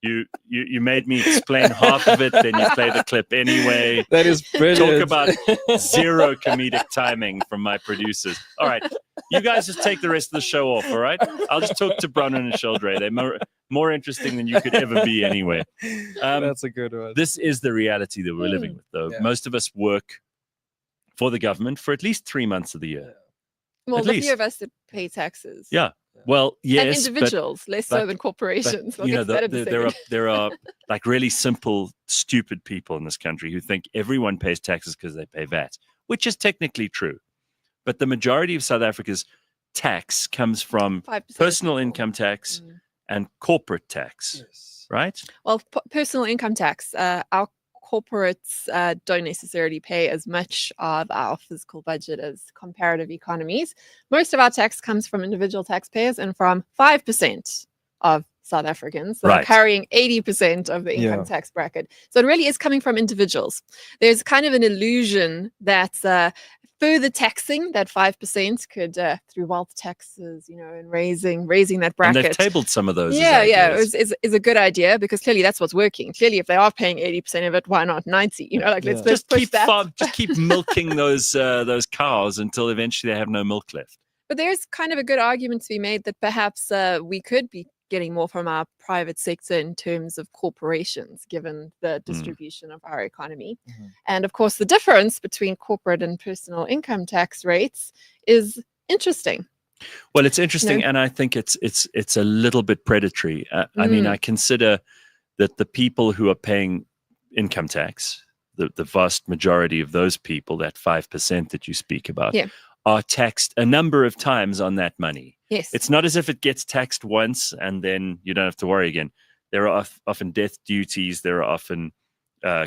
You made me explain half of it, then you play the clip anyway. That is brilliant. Talk about zero comedic timing from my producers. All right. You guys just take the rest of the show off, all right? I'll just talk to Bronwyn and Shurldrae. They're more interesting than you could ever be anyway. That's a good one. This is the reality that we're living with, though. Yeah. Most of us work for the government for at least 3 months of the year. Well, At the least. few of us that pay taxes. Yeah. Well, yes, and individuals, less so than corporations. But, you know, there are like really simple, stupid people in this country who think everyone pays taxes because they pay VAT, which is technically true. But the majority of South Africa's tax comes from 5%. personal income tax and corporate tax, right? Well, personal income tax, our corporates don't necessarily pay as much of our fiscal budget as comparative economies. Most of our tax comes from individual taxpayers and from 5% of South Africans that are carrying 80% of the income tax bracket. So it really is coming from individuals. There's kind of an illusion that further taxing that 5% could, through wealth taxes, you know, and raising that bracket. And they've tabled some of those. Is a good idea, because clearly that's what's working. Clearly, if they are paying 80% of it, why not 90? You know, like let's just push that. Just keep milking those cows until eventually they have no milk left. But there's kind of a good argument to be made that perhaps we could be getting more from our private sector in terms of corporations, given the distribution of our economy. And of course, the difference between corporate and personal income tax rates is interesting. Well, it's interesting, and I think it's a little bit predatory. I mean, I consider that the people who are paying income tax, the vast majority of those people, that 5% that you speak about, are taxed a number of times on that money. Yes. It's not as if it gets taxed once and then you don't have to worry again. There are often death duties. There are often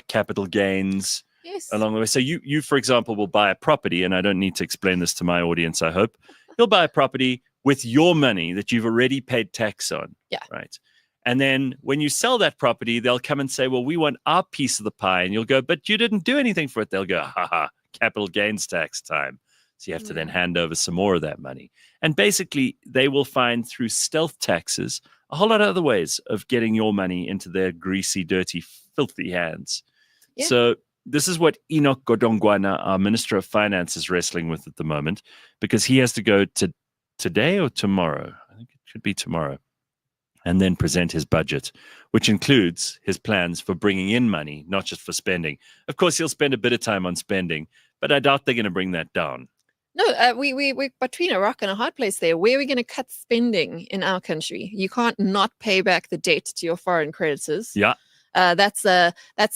capital gains along the way. So you, for example, will buy a property, and I don't need to explain this to my audience, I hope. You'll buy a property with your money that you've already paid tax on. Yeah. Right. And then when you sell that property, they'll come and say, well, we want our piece of the pie. And you'll go, but you didn't do anything for it. They'll go, haha, capital gains tax time. So you have to then hand over some more of that money. And basically, they will find through stealth taxes a whole lot of other ways of getting your money into their greasy, dirty, filthy hands. Yeah. So this is what Enoch Godongwana, our Minister of Finance, is wrestling with at the moment, because he has to go to today or tomorrow. I think it should be tomorrow. And then present his budget, which includes his plans for bringing in money, not just for spending. Of course, he'll spend a bit of time on spending, but I doubt they're going to bring that down. No, we're between a rock and a hard place there. Where are we going to cut spending in our country? You can't not pay back the debt to your foreign creditors. Yeah. That's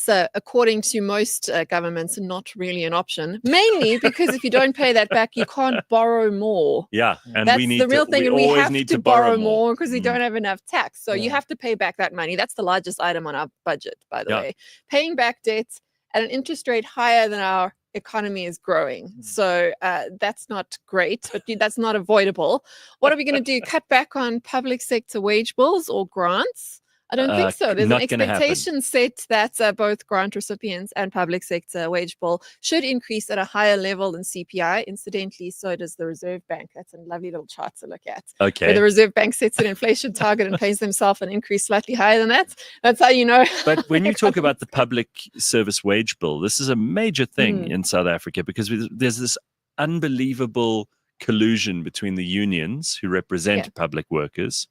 according to most governments, not really an option. Mainly because if you don't pay that back, you can't borrow more. Yeah, and that's we need the real thing, and we always have need to borrow more because we don't have enough tax. So you have to pay back that money. That's the largest item on our budget, by the way. Paying back debt at an interest rate higher than our economy is growing. So that's not great, but that's not avoidable. What are we going to do? Cut back on public sector wage bills or grants? I don't think so. There's an expectation set that both grant recipients and public sector wage bill should increase at a higher level than CPI. Incidentally, so does the Reserve Bank. That's a lovely little chart to look at. Okay. Where the Reserve Bank sets an inflation target and pays themselves an increase slightly higher than that. That's how you know. But when you talk about the public service wage bill, this is a major thing in South Africa, because there's this unbelievable collusion between the unions who represent public workers,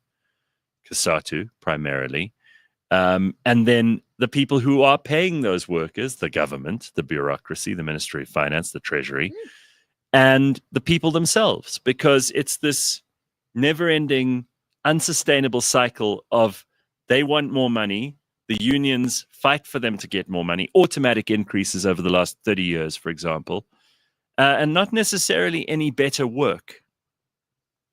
COSATU primarily, and then the people who are paying those workers, the government, the bureaucracy, the Ministry of Finance, the Treasury, and the people themselves, because it's this never-ending, unsustainable cycle of they want more money, the unions fight for them to get more money, automatic increases over the last 30 years, for example, and not necessarily any better work.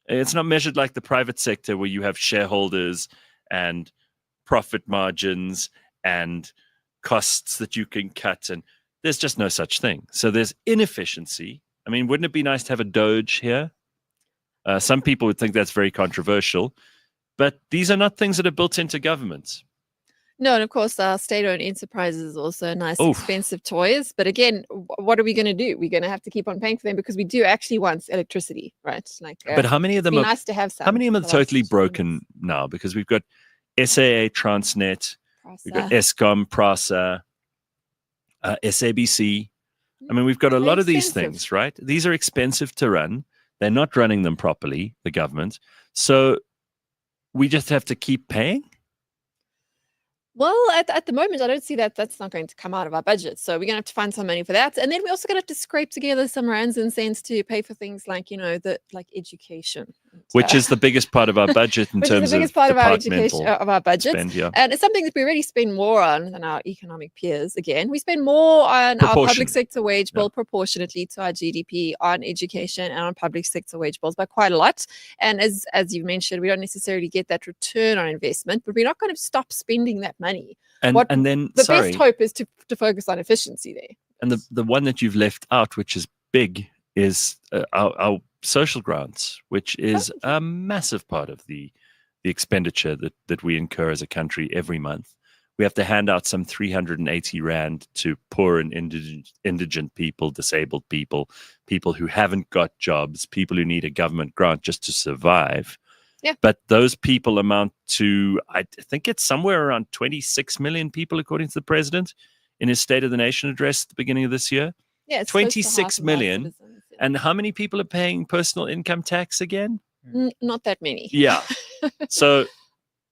It's not measured like the private sector where you have shareholders and profit margins and costs that you can cut. And there's just no such thing. So there's inefficiency. I mean, wouldn't it be nice to have a Doge here? Some people would think that's very controversial, but these are not things that are built into governments. No, and of course, our state-owned enterprises also nice, expensive toys. But again, what are we going to do? We're going to have to keep on paying for them because we do actually want electricity, right? Like, but how many of them be are nice to have some? How many of them are totally broken now? Because we've got SAA, Transnet, we've got Eskom, PRASA, SABC. I mean, we've got a lot of these things, right? These are expensive to run. They're not running them properly, the government. So we just have to keep paying. Well, at the moment, I don't see that that's not going to come out of our budget. So we're going to have to find some money for that. And then we're also going to have to scrape together some rands and cents to pay for things like, like education. Which is the biggest part of our budget in terms of the biggest part of our education, of our budget. Spend, yeah. And it's something that we really spend more on than our economic peers. Again, we spend more on our public sector wage bill proportionately to our GDP on education and on public sector wage bills by quite a lot. And as you mentioned, we don't necessarily get that return on investment, but we're not going to stop spending that money. And then the best hope is to focus on efficiency there. And the one that you've left out, which is big, is our social grants, which is a massive part of the expenditure that we incur as a country every month. We have to hand out some 380 Rand to poor and indigent people, disabled people, people who haven't got jobs, people who need a government grant just to survive. Yeah. But those people amount to, I think it's somewhere around 26 million people, according to the president, in his State of the Nation address at the beginning of this year. Yeah, it's 26 million. And how many people are paying personal income tax again? Not that many. Yeah. So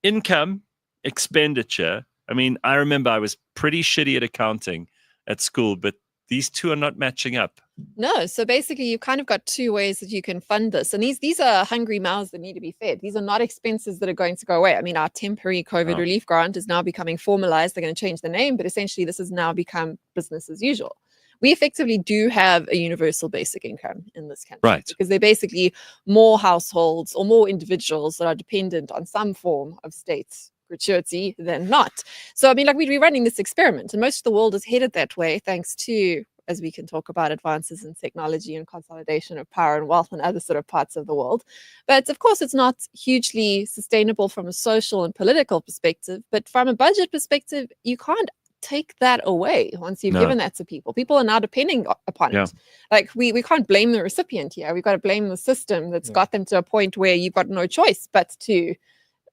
income, expenditure. I mean, I remember I was pretty shitty at accounting at school, but these two are not matching up. No. So basically, you've kind of got two ways that you can fund this. And these are hungry mouths that need to be fed. These are not expenses that are going to go away. I mean, our temporary COVID relief grant is now becoming formalized. They're going to change the name, but essentially this has now become business as usual. We effectively do have a universal basic income in this country. Right. Because they're basically more households or more individuals that are dependent on some form of state gratuity than not. So, I mean, like we're running this experiment and most of the world is headed that way thanks to as we can talk about advances in technology and consolidation of power and wealth in other sort of parts of the world. But of course, it's not hugely sustainable from a social and political perspective. But from a budget perspective, you can't take that away once you've given that to people. People are now depending upon it. Like we can't blame the recipient here. We've got to blame the system that's got them to a point where you've got no choice but to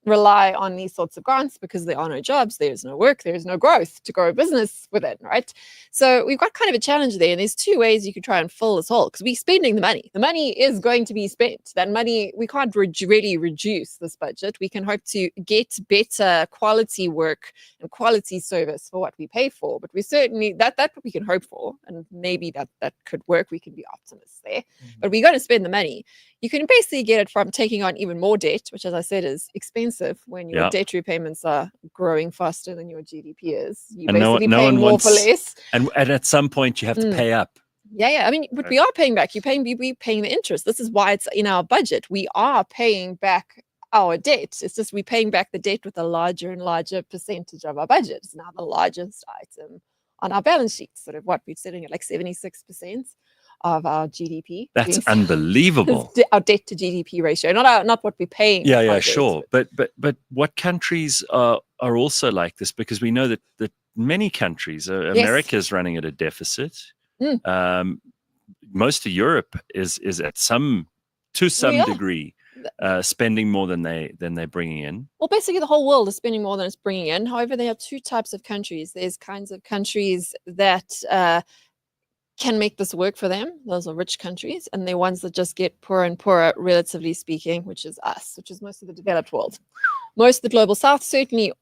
rely on these sorts of grants because there are no jobs, there's no work, there's no growth to grow a business with it, right? So we've got kind of a challenge there, and there's two ways you could try and fill this hole, because we're spending the money. The money is going to be spent. That money, we can't really reduce this budget. We can hope to get better quality work and quality service for what we pay for, but we certainly, that's what we can hope for, and maybe that could work. We can be optimists there, but we're going to spend the money. You can basically get it from taking on even more debt, which, as I said, is expensive when your debt repayments are growing faster than your GDP is. You're basically paying more for less. And at some point, you have to pay up. Yeah. I mean, but we are paying back. We're paying the interest. This is why it's in our budget. We are paying back our debt. It's just we're paying back the debt with a larger and larger percentage of our budget. It's now the largest item on our balance sheet, sort of what we're sitting at, like 76% of our GDP. That's unbelievable. Our debt to GDP ratio, not what we're paying. Yeah, sure. But what countries are also like this? Because we know that many countries, America is running at a deficit. Most of Europe is at some degree spending more than they're bringing in. Well, basically the whole world is spending more than it's bringing in. However, there are two types of countries. There's kinds of countries that can make this work for them. Those are rich countries, and they're ones that just get poorer and poorer, relatively speaking, which is us, which is most of the developed world. Most of the global south, certainly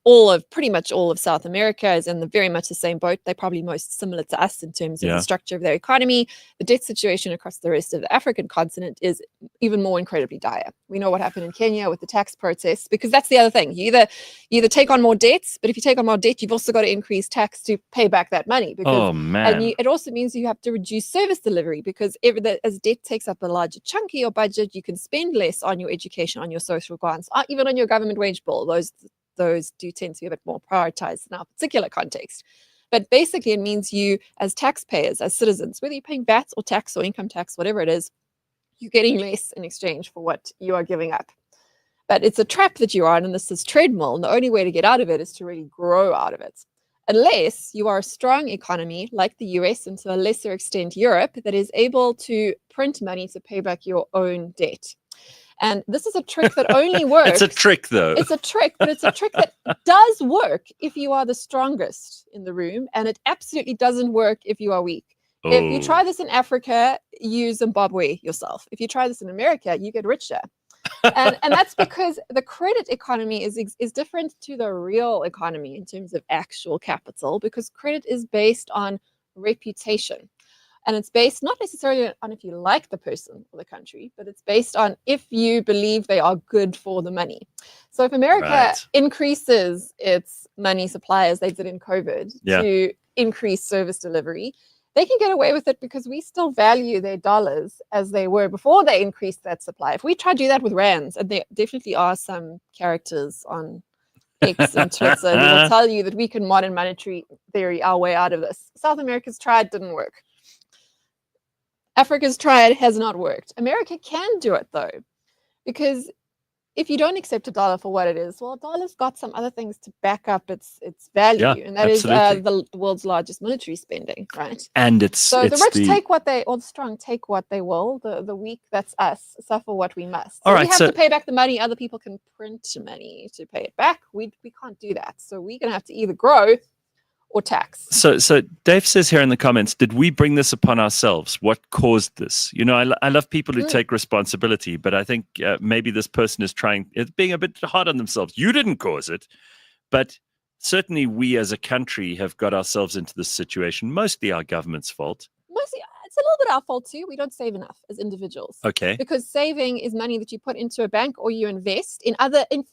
pretty much all of South America is in very much the same boat. They're probably most similar to us in terms of the structure of their economy. The debt situation across the rest of the African continent is even more incredibly dire. We know what happened in Kenya with the tax protests, because that's the other thing. You either take on more debts, but if you take on more debt, you've also got to increase tax to pay back that money. Because, and it also means you have to reduce service delivery, because as debt takes up a larger chunk of your budget, you can spend less on your education, on your social grants, even on your government wage bill. Those do tend to be a bit more prioritized in our particular context. But basically, it means you, as taxpayers, as citizens, whether you're paying VAT or tax or income tax, whatever it is, you're getting less in exchange for what you are giving up. But it's a trap that you're on, and this is treadmill, and the only way to get out of it is to really grow out of it. Unless you are a strong economy like the US, and to a lesser extent Europe, that is able to print money to pay back your own debt. And this is a trick that only works. It's a trick, though. It's a trick, but it's a trick that does work if you are the strongest in the room, and it absolutely doesn't work if you are weak. If you try this in Africa, you Zimbabwe yourself. If you try this in America, you get richer. And that's because the credit economy is different to the real economy in terms of actual capital, because credit is based on reputation. And it's based not necessarily on if you like the person or the country, but it's based on if you believe they are good for the money. So if America increases its money supply, as they did in COVID, to increase service delivery, they can get away with it because we still value their dollars as they were before they increased that supply. If we try to do that with rands, and there definitely are some characters on X and Twitter who will tell you that we can modern monetary theory our way out of this. South America's tried, didn't work. Africa's tried, has not worked. America can do it, though, because if you don't accept a dollar for what it is, well, a dollar's got some other things to back up its value, and that is the world's largest military spending, right? And the rich take what they, or the strong take what they will. The weak, that's us, suffer what we must. So all right, we have to pay back the money. Other people can print money to pay it back. We can't do that. So we're going to have to either grow or tax. So Dave says here in the comments, did we bring this upon ourselves? What caused this? You know, I love people who take responsibility, but I think maybe this person is being a bit hard on themselves. You didn't cause it, but certainly we as a country have got ourselves into this situation, mostly our government's fault. Mostly, it's a little bit our fault too. We don't save enough as individuals. Okay. Because saving is money that you put into a bank or you invest in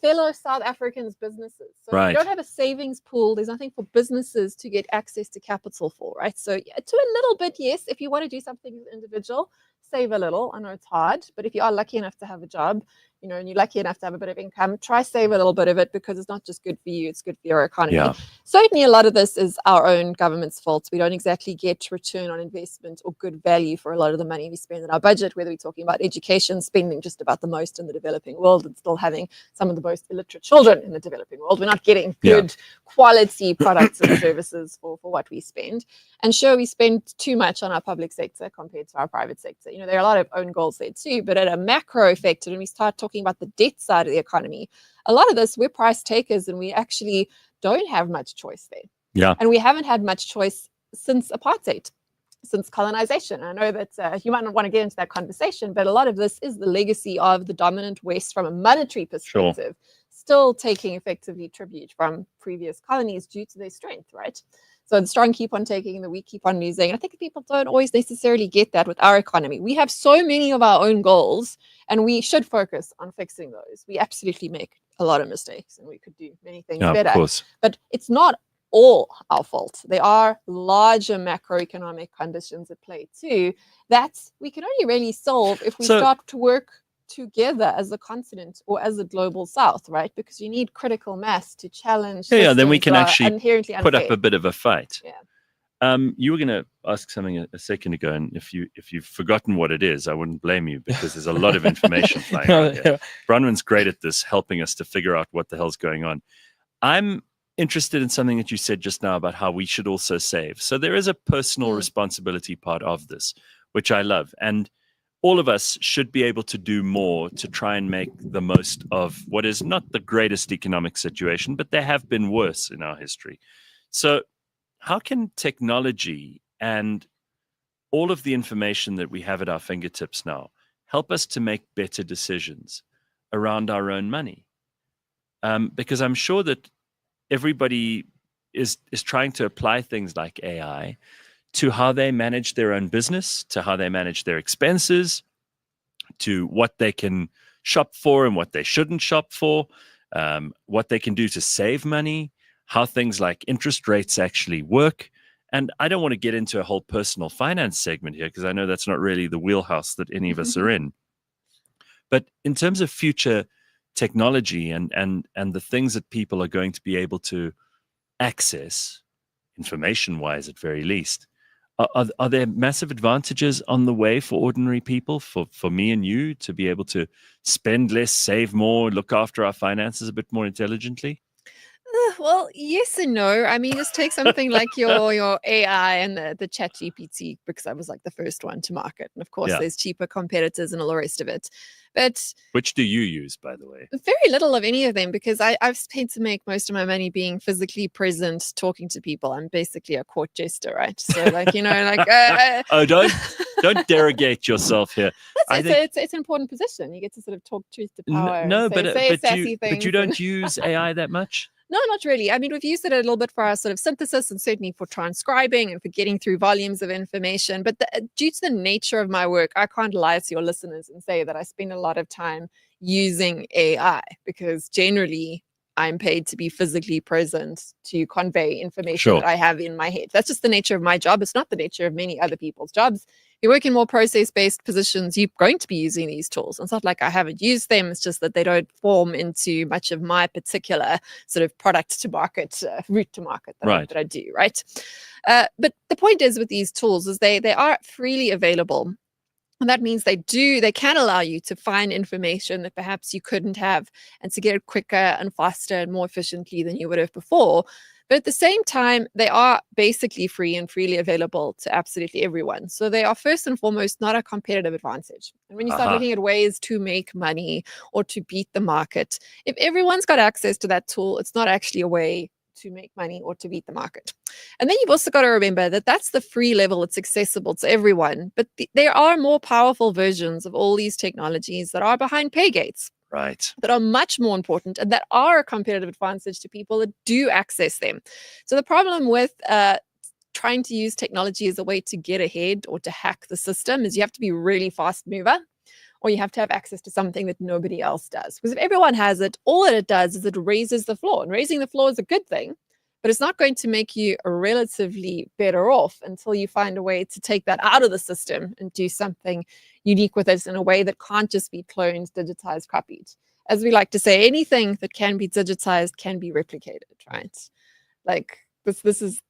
fellow South Africans' businesses. So if you don't have a savings pool, there's nothing for businesses to get access to capital for, right? So to a little bit, yes, if you want to do something as an individual, save a little. I know it's hard, but if you are lucky enough to have a job, and you're lucky enough to have a bit of income, try save a little bit of it, because it's not just good for you, it's good for your economy. Yeah. Certainly a lot of this is our own government's fault. We don't exactly get return on investment or good value for a lot of the money we spend in our budget, whether we're talking about education, spending just about the most in the developing world and still having some of the most illiterate children in the developing world. We're not getting good quality products and services for what we spend. And sure, we spend too much on our public sector compared to our private sector. There are a lot of own goals there too, but at a macro effect, when we start talking about the debt side of the economy, a lot of this, we're price takers and we actually don't have much choice there. Yeah. And we haven't had much choice since apartheid, since colonization. I know that you might not want to get into that conversation, but a lot of this is the legacy of the dominant West from a monetary perspective, still taking effectively tribute from previous colonies due to their strength, right? So the strong keep on taking, the weak keep on losing. And I think people don't always necessarily get that with our economy. We have so many of our own goals, and we should focus on fixing those. We absolutely make a lot of mistakes, and we could do many things better. Of course. But it's not all our fault. There are larger macroeconomic conditions at play too that we can only really solve if we start to work together as a continent or as a global south, right? Because you need critical mass to challenge. Then we can actually inherently put up unfair. a bit of a fight. Yeah. You were going to ask something a second ago, and if you've forgotten what it is, I wouldn't blame you, because there's a lot of information flying out here. Bronwyn's great at this, helping us to figure out what the hell's going on. I'm interested in something that you said just now about how we should also save. So there is a personal responsibility part of this, which I love. And all of us should be able to do more to try and make the most of what is not the greatest economic situation, but there have been worse in our history. So how can technology and all of the information that we have at our fingertips now help us to make better decisions around our own money? Because I'm sure that everybody is trying to apply things like AI to how they manage their own business, to how they manage their expenses, to what they can shop for and what they shouldn't shop for, what they can do to save money, how things like interest rates actually work. And I don't want to get into a whole personal finance segment here, because I know that's not really the wheelhouse that any of us are in. But in terms of future technology and the things that people are going to be able to access, information-wise at very least, are there massive advantages on the way for ordinary people, for me and you, to be able to spend less, save more, look after our finances a bit more intelligently? Well, yes and no. I mean, just take something like your AI and the chat GPT, because that was like the first one to market. And of course, there's cheaper competitors and all the rest of it. But which do you use, by the way? Very little of any of them, because I've spent to make most of my money being physically present, talking to people. I'm basically a court jester, right? So like, oh, don't derogate yourself here. It's an important position. You get to sort of talk truth to power. No, say but you don't use AI that much? No, not really. I mean, we've used it a little bit for our sort of synthesis and certainly for transcribing and for getting through volumes of information. But due to the nature of my work, I can't lie to your listeners and say that I spend a lot of time using AI, because generally I'm paid to be physically present to convey information that I have in my head. That's just the nature of my job. It's not the nature of many other people's jobs. If you work in more process-based positions, you're going to be using these tools. It's not like I haven't used them. It's just that they don't form into much of my particular sort of product to market, route to market that I do, right? But the point is with these tools is they are freely available. And that means they can allow you to find information that perhaps you couldn't have, and to get it quicker and faster and more efficiently than you would have before. But at the same time, they are basically free and freely available to absolutely everyone. So they are first and foremost not a competitive advantage. And when you start looking at ways to make money or to beat the market, if everyone's got access to that tool, it's not actually a way to make money or to beat the market. And then you've also got to remember that that's the free level. It's accessible to everyone. But there are more powerful versions of all these technologies that are behind pay gates. Right. That are much more important and that are a competitive advantage to people that do access them. So the problem with trying to use technology as a way to get ahead or to hack the system is you have to be really fast mover, or you have to have access to something that nobody else does. Because if everyone has it, all that it does is it raises the floor. And raising the floor is a good thing, but it's not going to make you relatively better off until you find a way to take that out of the system and do something unique with it in a way that can't just be cloned, digitized, copied. As we like to say, anything that can be digitized can be replicated, right? Like this is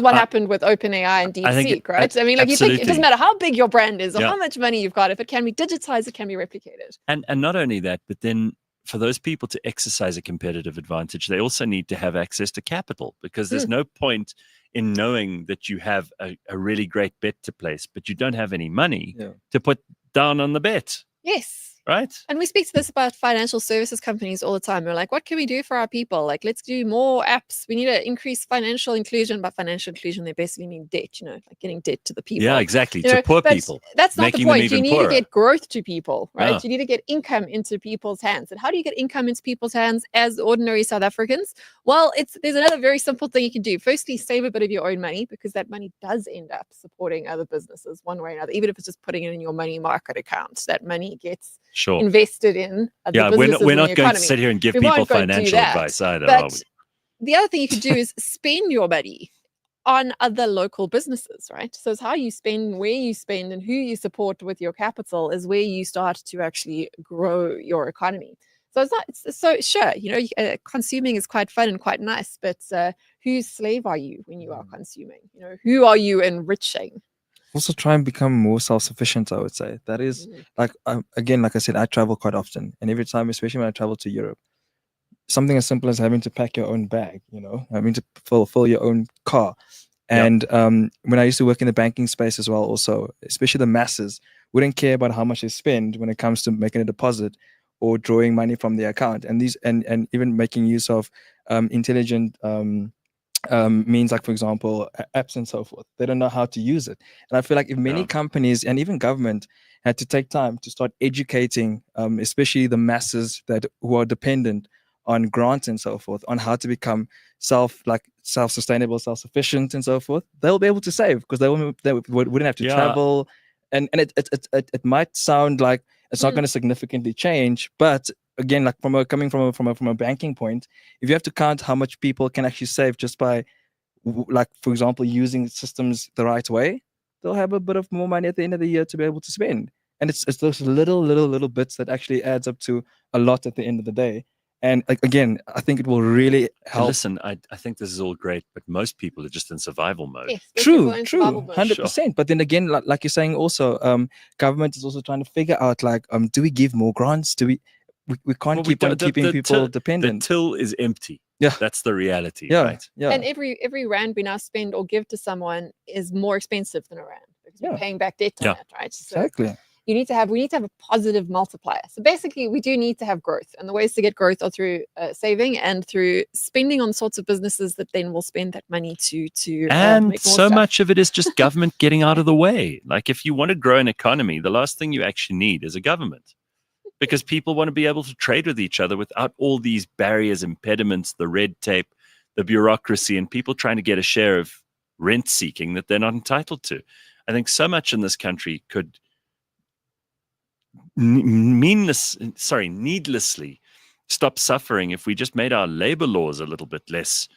what happened with OpenAI and DeepSeek, right? I mean, like you think it doesn't matter how big your brand is or how much money you've got, if it can be digitized, it can be replicated. And not only that, but then for those people to exercise a competitive advantage, they also need to have access to capital, because there's no point in knowing that you have a really great bet to place, but you don't have any money to put down on the bet. Yes. Right. And we speak to this about financial services companies all the time. We're like, what can we do for our people? Like, let's do more apps. We need to increase financial inclusion. By financial inclusion, they basically mean debt, like getting debt to the people. Yeah, exactly. To poor people. That's not the point. You need to get growth to people, right? Yeah. You need to get income into people's hands. And how do you get income into people's hands as ordinary South Africans? Well, there's another very simple thing you can do. Firstly, save a bit of your own money, because that money does end up supporting other businesses one way or another. Even if it's just putting it in your money market account, that money gets invested in we're not going to sit here and give people financial advice either, are we? The other thing you could do is spend your money on other local businesses, right? So it's how you spend, where you spend, and who you support with your capital is where you start to actually grow your economy. So sure, consuming is quite fun and quite nice, but whose slave are you when you are consuming? Who are you enriching? Also try and become more self-sufficient, I would say. That is like, again, like I said, I travel quite often, and every time, especially when I travel to Europe, something as simple as having to pack your own bag, having to fill your own car. And when I used to work in the banking space as well, also, especially the masses wouldn't care about how much they spend when it comes to making a deposit or drawing money from their account, and even making use of intelligent means, like, for example, apps and so forth. They don't know how to use it. And I feel like if many companies and even government had to take time to start educating, especially the masses who are dependent on grants and so forth, on how to become self-sustainable, self-sufficient and so forth, they'll be able to save, because they wouldn't have to travel. And it might sound like it's not going to significantly change, but again, like coming from a banking point, if you have to count how much people can actually save just by, like, for example, using systems the right way, they'll have a bit of more money at the end of the year to be able to spend. And it's those little bits that actually adds up to a lot at the end of the day. And again, I think it will really help. Listen, I think this is all great, but most people are just in survival mode. Yes, true, 100%. But then again, like you're saying, also, government is also trying to figure out, like, do we give more grants? Do we can't keep on keeping people dependent. The till is empty. Yeah, that's the reality. Right. Yeah. And every rand we now spend or give to someone is more expensive than a rand, because we're paying back debt on it, right? So exactly. we need to have a positive multiplier. So basically, we do need to have growth, and the ways to get growth are through saving and through spending on sorts of businesses that then will spend that money to and make more so stuff. much of it is just government getting out of the way. Like, if you want to grow an economy, the last thing you actually need is a government, because people want to be able to trade with each other without all these barriers, impediments, the red tape, the bureaucracy, and people trying to get a share of rent seeking that they're not entitled to. I think so much in this country could needlessly stop suffering if we just made our labor laws a little bit less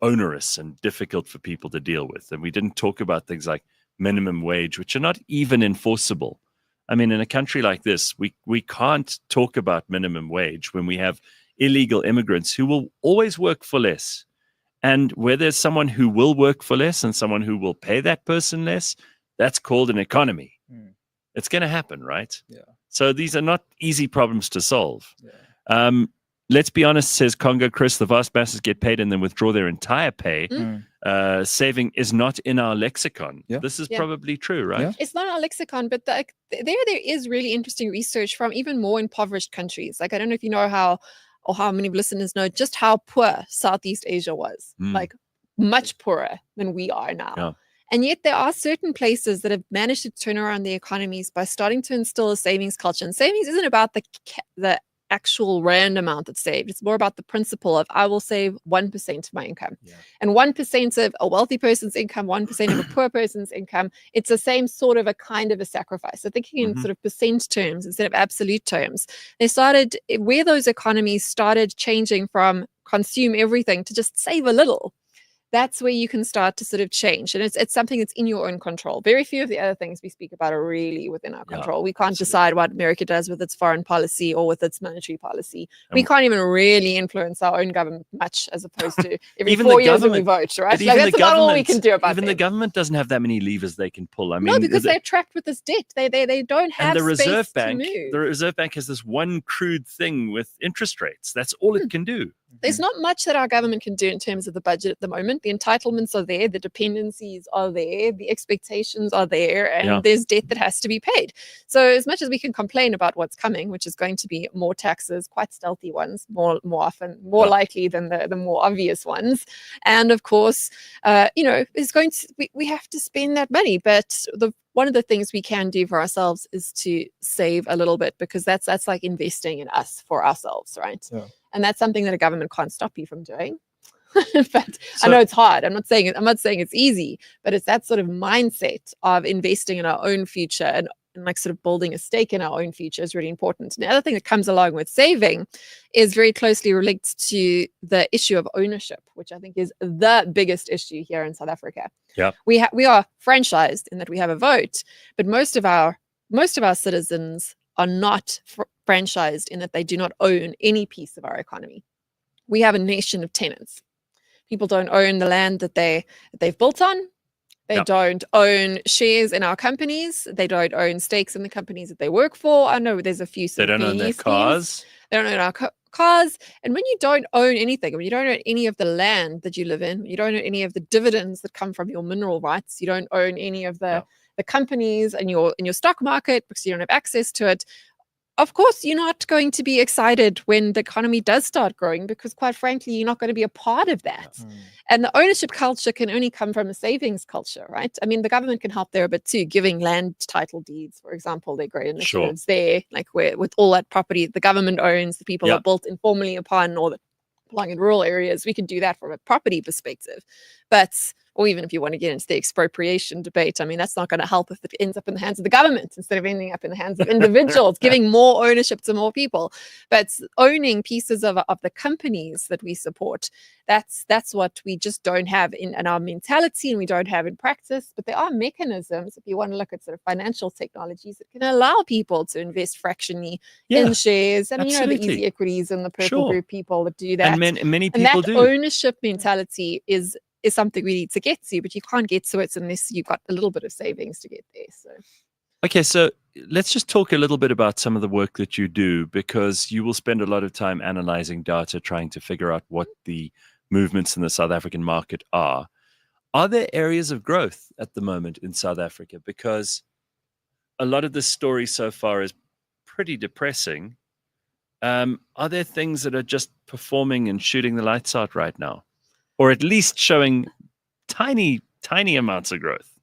onerous and difficult for people to deal with. And we didn't talk about things like minimum wage, which are not even enforceable. I mean, in a country like this, we can't talk about minimum wage when we have illegal immigrants who will always work for less. And where there's someone who will work for less and someone who will pay that person less, that's called an economy. It's going to happen, right? Yeah. So these are not easy problems to solve. Yeah. Let's be honest, says Congo Chris, the vast masses get paid and then withdraw their entire pay. Saving is not in our lexicon. This is probably true, right? It's not in our lexicon, but there is really interesting research from even more impoverished countries. Like, I don't know if you know how many listeners know just how poor Southeast Asia was. Like, much poorer than we are now. Yeah. And yet there are certain places that have managed to turn around the economies by starting to instill a savings culture. And savings isn't about the actual rand amount that's saved. It's more about the principle of, I will save 1% of my income. And 1% of a wealthy person's income, 1% of a poor person's income, it's the same sort of a kind of a sacrifice. So thinking in sort of percent terms instead of absolute terms. They started, where those economies started changing from consume everything to just save a little, that's where you can start to sort of change. And it's something that's in your own control. Very few of the other things we speak about are really within our control. We can't decide what America does with its foreign policy or with its monetary policy. We can't even really influence our own government much, as opposed to every 4 years when we vote, right? Like, that's about all we can do about it. Even the government doesn't have that many levers they can pull. I mean, no, because they're trapped with this debt. They don't have and the Reserve space Bank, to move. the Reserve Bank has this one crude thing with interest rates. That's all it can do. There's not much that our government can do in terms of the budget at the moment. The entitlements are there, the dependencies are there, the expectations are there, and there's debt that has to be paid. So as much as we can complain about what's coming, which is going to be more taxes, quite stealthy ones, more often, more likely than the more obvious ones. And of course, it's going to, we have to spend that money. But one of the things we can do for ourselves is to save a little bit, because that's like investing in us for ourselves, right? Yeah. And that's something that a government can't stop you from doing. But I know it's hard. I'm not saying it's easy, but it's that sort of mindset of investing in our own future and like sort of building a stake in our own future is really important. And the other thing that comes along with saving is very closely related to the issue of ownership, which I think is the biggest issue here in South Africa. Yeah, we are franchised in that we have a vote, but most of our citizens are not franchised in that they do not own any piece of our economy. We have a nation of tenants. People don't own the land that they've built on. They don't own shares in our companies. They don't own stakes in the companies that they work for. I know there's a few. They don't own their cars. They don't own our cars. And when you don't own anything, when you don't own any of the land that you live in, you don't own any of the dividends that come from your mineral rights, you don't own any of the companies in your stock market because you don't have access to it. Of course, you're not going to be excited when the economy does start growing, because quite frankly, you're not going to be a part of that. And the ownership culture can only come from a savings culture, right? I mean, the government can help there a bit too, giving land title deeds, for example. They're great initiatives there, like where with all that property the government owns, the people are built informally upon, or that belong in rural areas. We can do that from a property perspective. Or even if you want to get into the expropriation debate, I mean, that's not going to help if it ends up in the hands of the government instead of ending up in the hands of individuals, giving more ownership to more people. But owning pieces of the companies that we support, that's what we just don't have in our mentality, and we don't have in practice. But there are mechanisms, if you want to look at sort of financial technologies, that can allow people to invest fractionally in shares. I mean, the easy equities and the purple group people that do that. And many people and that do. Ownership mentality is something we need to get to, but you can't get to it unless you've got a little bit of savings to get there. So okay, so let's just talk a little bit about some of the work that you do, because you will spend a lot of time analyzing data, trying to figure out what the movements in the South African market are. Are there areas of growth at the moment in South Africa? Because a lot of this story so far is pretty depressing. Are there things that are just performing and shooting the lights out right now? Or at least showing tiny amounts of growth?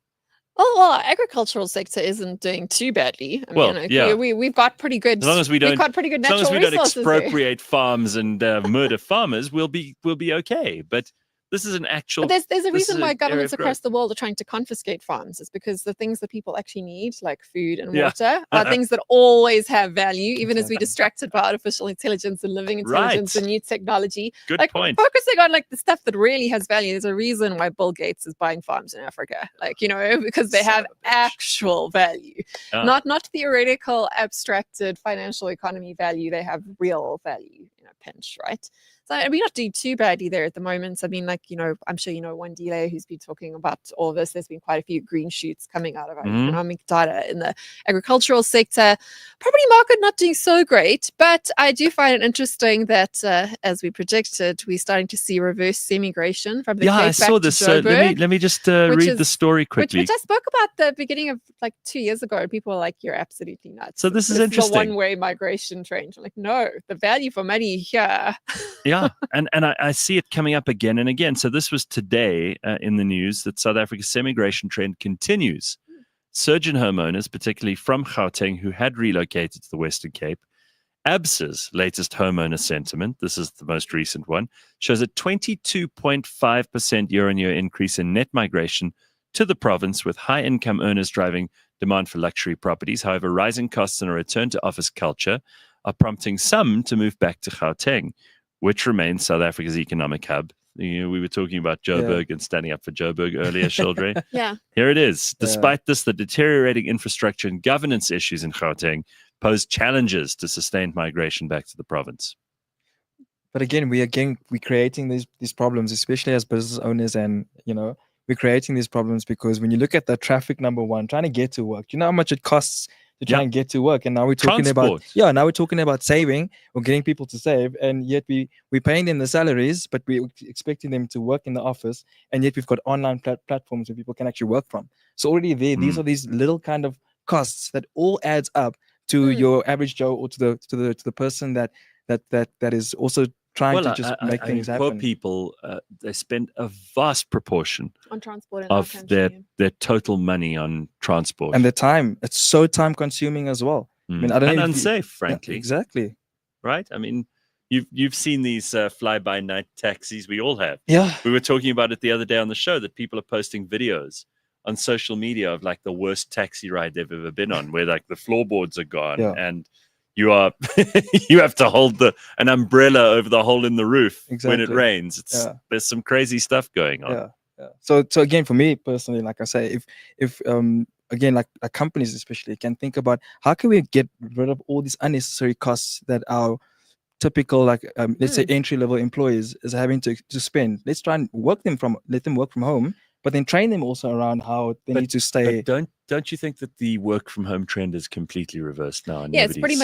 Oh, well, our agricultural sector isn't doing too badly. I mean, we've got pretty good. As long as we don't, we've got pretty good natural as long as we don't resources expropriate farms and murder farmers, we'll be okay. But this is an actual. But there's a reason why governments across the world are trying to confiscate farms. It's because the things that people actually need, like food and water, are things that always have value, even as we distracted by artificial intelligence and living intelligence and new technology. Good point. Focusing on like the stuff that really has value. There's a reason why Bill Gates is buying farms in Africa, because they have actual value, not theoretical, abstracted financial economy value. They have real value in a pinch, right? So we're not doing too badly there at the moment. I mean, I'm sure Wandile, who's been talking about all this. There's been quite a few green shoots coming out of our economic data in the agricultural sector. Property market not doing so great, but I do find it interesting that, as we predicted, we're starting to see reverse semigration from the Cape I saw back this. to Joburg, let me just read the story quickly. Which I spoke about the beginning of 2 years ago, and people were like, "You're absolutely nuts." So this is interesting. A one-way migration train. I'm like, no, the value for money here. Yeah, and I see it coming up again and again. So this was today in the news that South Africa's semigration trend continues. Surge in homeowners, particularly from Gauteng, who had relocated to the Western Cape. ABSA's latest homeowner sentiment, this is the most recent one, shows a 22.5% year-on-year increase in net migration to the province, with high-income earners driving demand for luxury properties. However, rising costs and a return to office culture are prompting some to move back to Gauteng, which remains South Africa's economic hub We were talking about Joe Yeah. Berg and standing up for Joe Berg earlier, Shurldrae. Yeah. Here it is. Yeah. Despite this, the deteriorating infrastructure and governance issues in Gauteng pose challenges to sustained migration back to the province. But again, we're creating these problems, especially as business owners, and we're creating these problems because when you look at the traffic, number one, trying to get to work, you know how much it costs to try and get to work, and now we're talking Transport. now we're talking about saving or getting people to save, and yet we're paying them the salaries, but we're expecting them to work in the office, and yet we've got online platforms where people can actually work from. So already there, these are these little kind of costs that all adds up to your average Joe, or to the person that is also trying to just make things happen. Poor people, they spend a vast proportion On transport in of our country. their total money on transport. And the time, it's so time consuming as well. I mean, I don't and know unsafe, frankly. Yeah, exactly. Right? I mean, you've seen these fly-by-night taxis. We all have. Yeah. We were talking about it the other day on the show, that people are posting videos on social media of like the worst taxi ride they've ever been on, where like the floorboards are gone and you have to hold an umbrella over the hole in the roof when it rains. There's some crazy stuff going on. Yeah. So again, for me personally, like I say, if again, like companies especially can think about how can we get rid of all these unnecessary costs that our typical, like let's say entry-level employees is having to spend. Let's try and let them work from home, but then train them also around how they need to stay. But don't you think that the work from home trend is completely reversed now? Yeah, it's pretty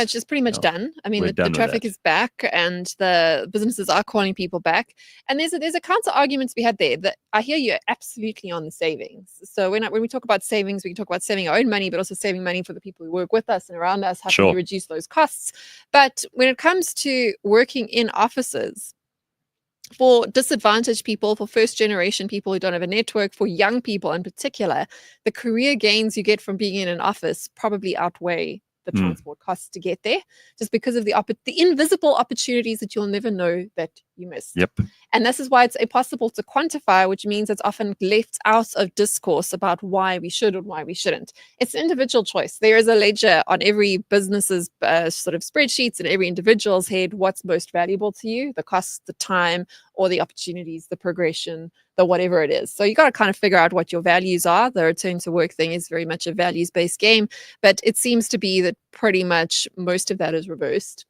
much done. I mean, the traffic is back, and the businesses are calling people back. And there's a counter argument to be had there. That I hear you absolutely on the savings. So when we talk about savings, we can talk about saving our own money, but also saving money for the people who work with us and around us. How can we reduce those costs? But when it comes to working in offices, for disadvantaged people, for first generation people who don't have a network, for young people in particular, the career gains you get from being in an office probably outweigh the transport costs to get there, just because of the invisible opportunities that you'll never know that you missed. Yep. And this is why it's impossible to quantify, which means it's often left out of discourse about why we should or why we shouldn't. It's an individual choice. There is a ledger on every business's sort of spreadsheets and every individual's head, what's most valuable to you, the cost, the time, or the opportunities, the progression, the whatever it is. So you got to kind of figure out what your values are. The return to work thing is very much a values-based game, but it seems to be that pretty much most of that is reversed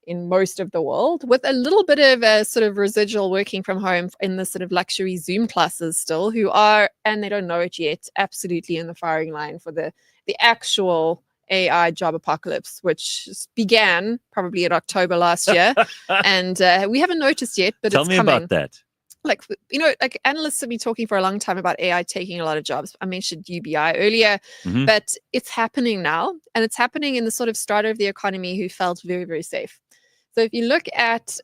in most of the world, with a little bit of a sort of residual working from home in the sort of luxury Zoom classes still, who are, and they don't know it yet, absolutely in the firing line for the actual AI job apocalypse, which began probably in October last year. And we haven't noticed yet, but Tell me about that. Like, like analysts have been talking for a long time about AI taking a lot of jobs. I mentioned UBI earlier, but it's happening now. And it's happening in the sort of strata of the economy who felt very, very safe. So if you look at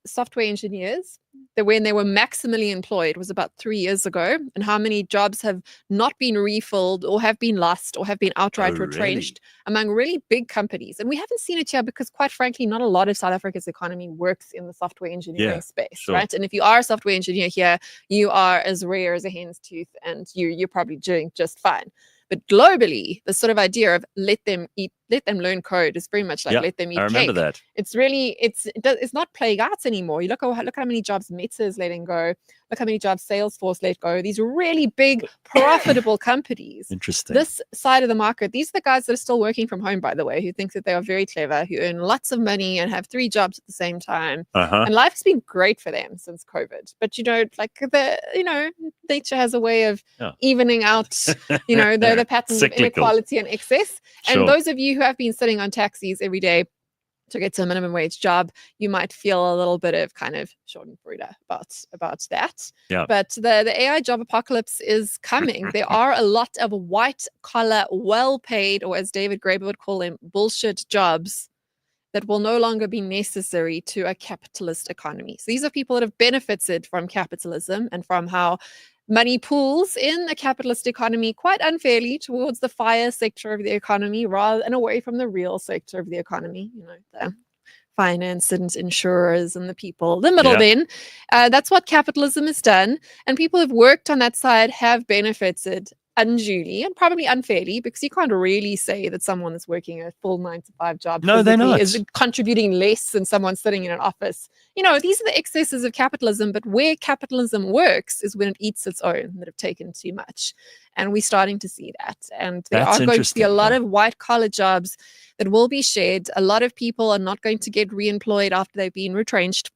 software engineers, when they were maximally employed was about 3 years ago, and how many jobs have not been refilled or have been lost or have been outright retrenched among really big companies. And we haven't seen it here because, quite frankly, not a lot of South Africa's economy works in the software engineering space, right? And if you are a software engineer here, you are as rare as a hen's tooth, and you're probably doing just fine. But globally, the sort of idea of let them learn code is very much like let them eat cake. I remember that. It's really, it's not playing arts anymore. You look at how many jobs Meta is letting go. Look how many jobs Salesforce let go. These really big, profitable companies. Interesting. This side of the market, these are the guys that are still working from home, by the way, who think that they are very clever, who earn lots of money and have 3 jobs at the same time. And life has been great for them since COVID. But nature has a way of evening out, the patterns of inequality and excess. And those of you who have been sitting on taxis every day to get to a minimum wage job, you might feel a little bit of kind of schadenfreude about that. Yeah. But the AI job apocalypse is coming. There are a lot of white collar, well paid, or as David Graeber would call them, bullshit jobs that will no longer be necessary to a capitalist economy. So these are people that have benefited from capitalism and from how money pools in a capitalist economy quite unfairly towards the fire sector of the economy rather than away from the real sector of the economy, the finance and insurers and the people, the middlemen. That's what capitalism has done. And people who've worked on that side have benefited unduly and probably unfairly, because you can't really say that someone that's working a full 9-to-5 job No, they're physically not. is contributing less than someone sitting in an office. You know, these are the excesses of capitalism, but where capitalism works is when it eats its own that have taken too much. And we're starting to see that. And there That's are going to be a interesting, lot yeah. of white collar jobs that will be shared. A lot of people are not going to get re-employed after they've been retrenched.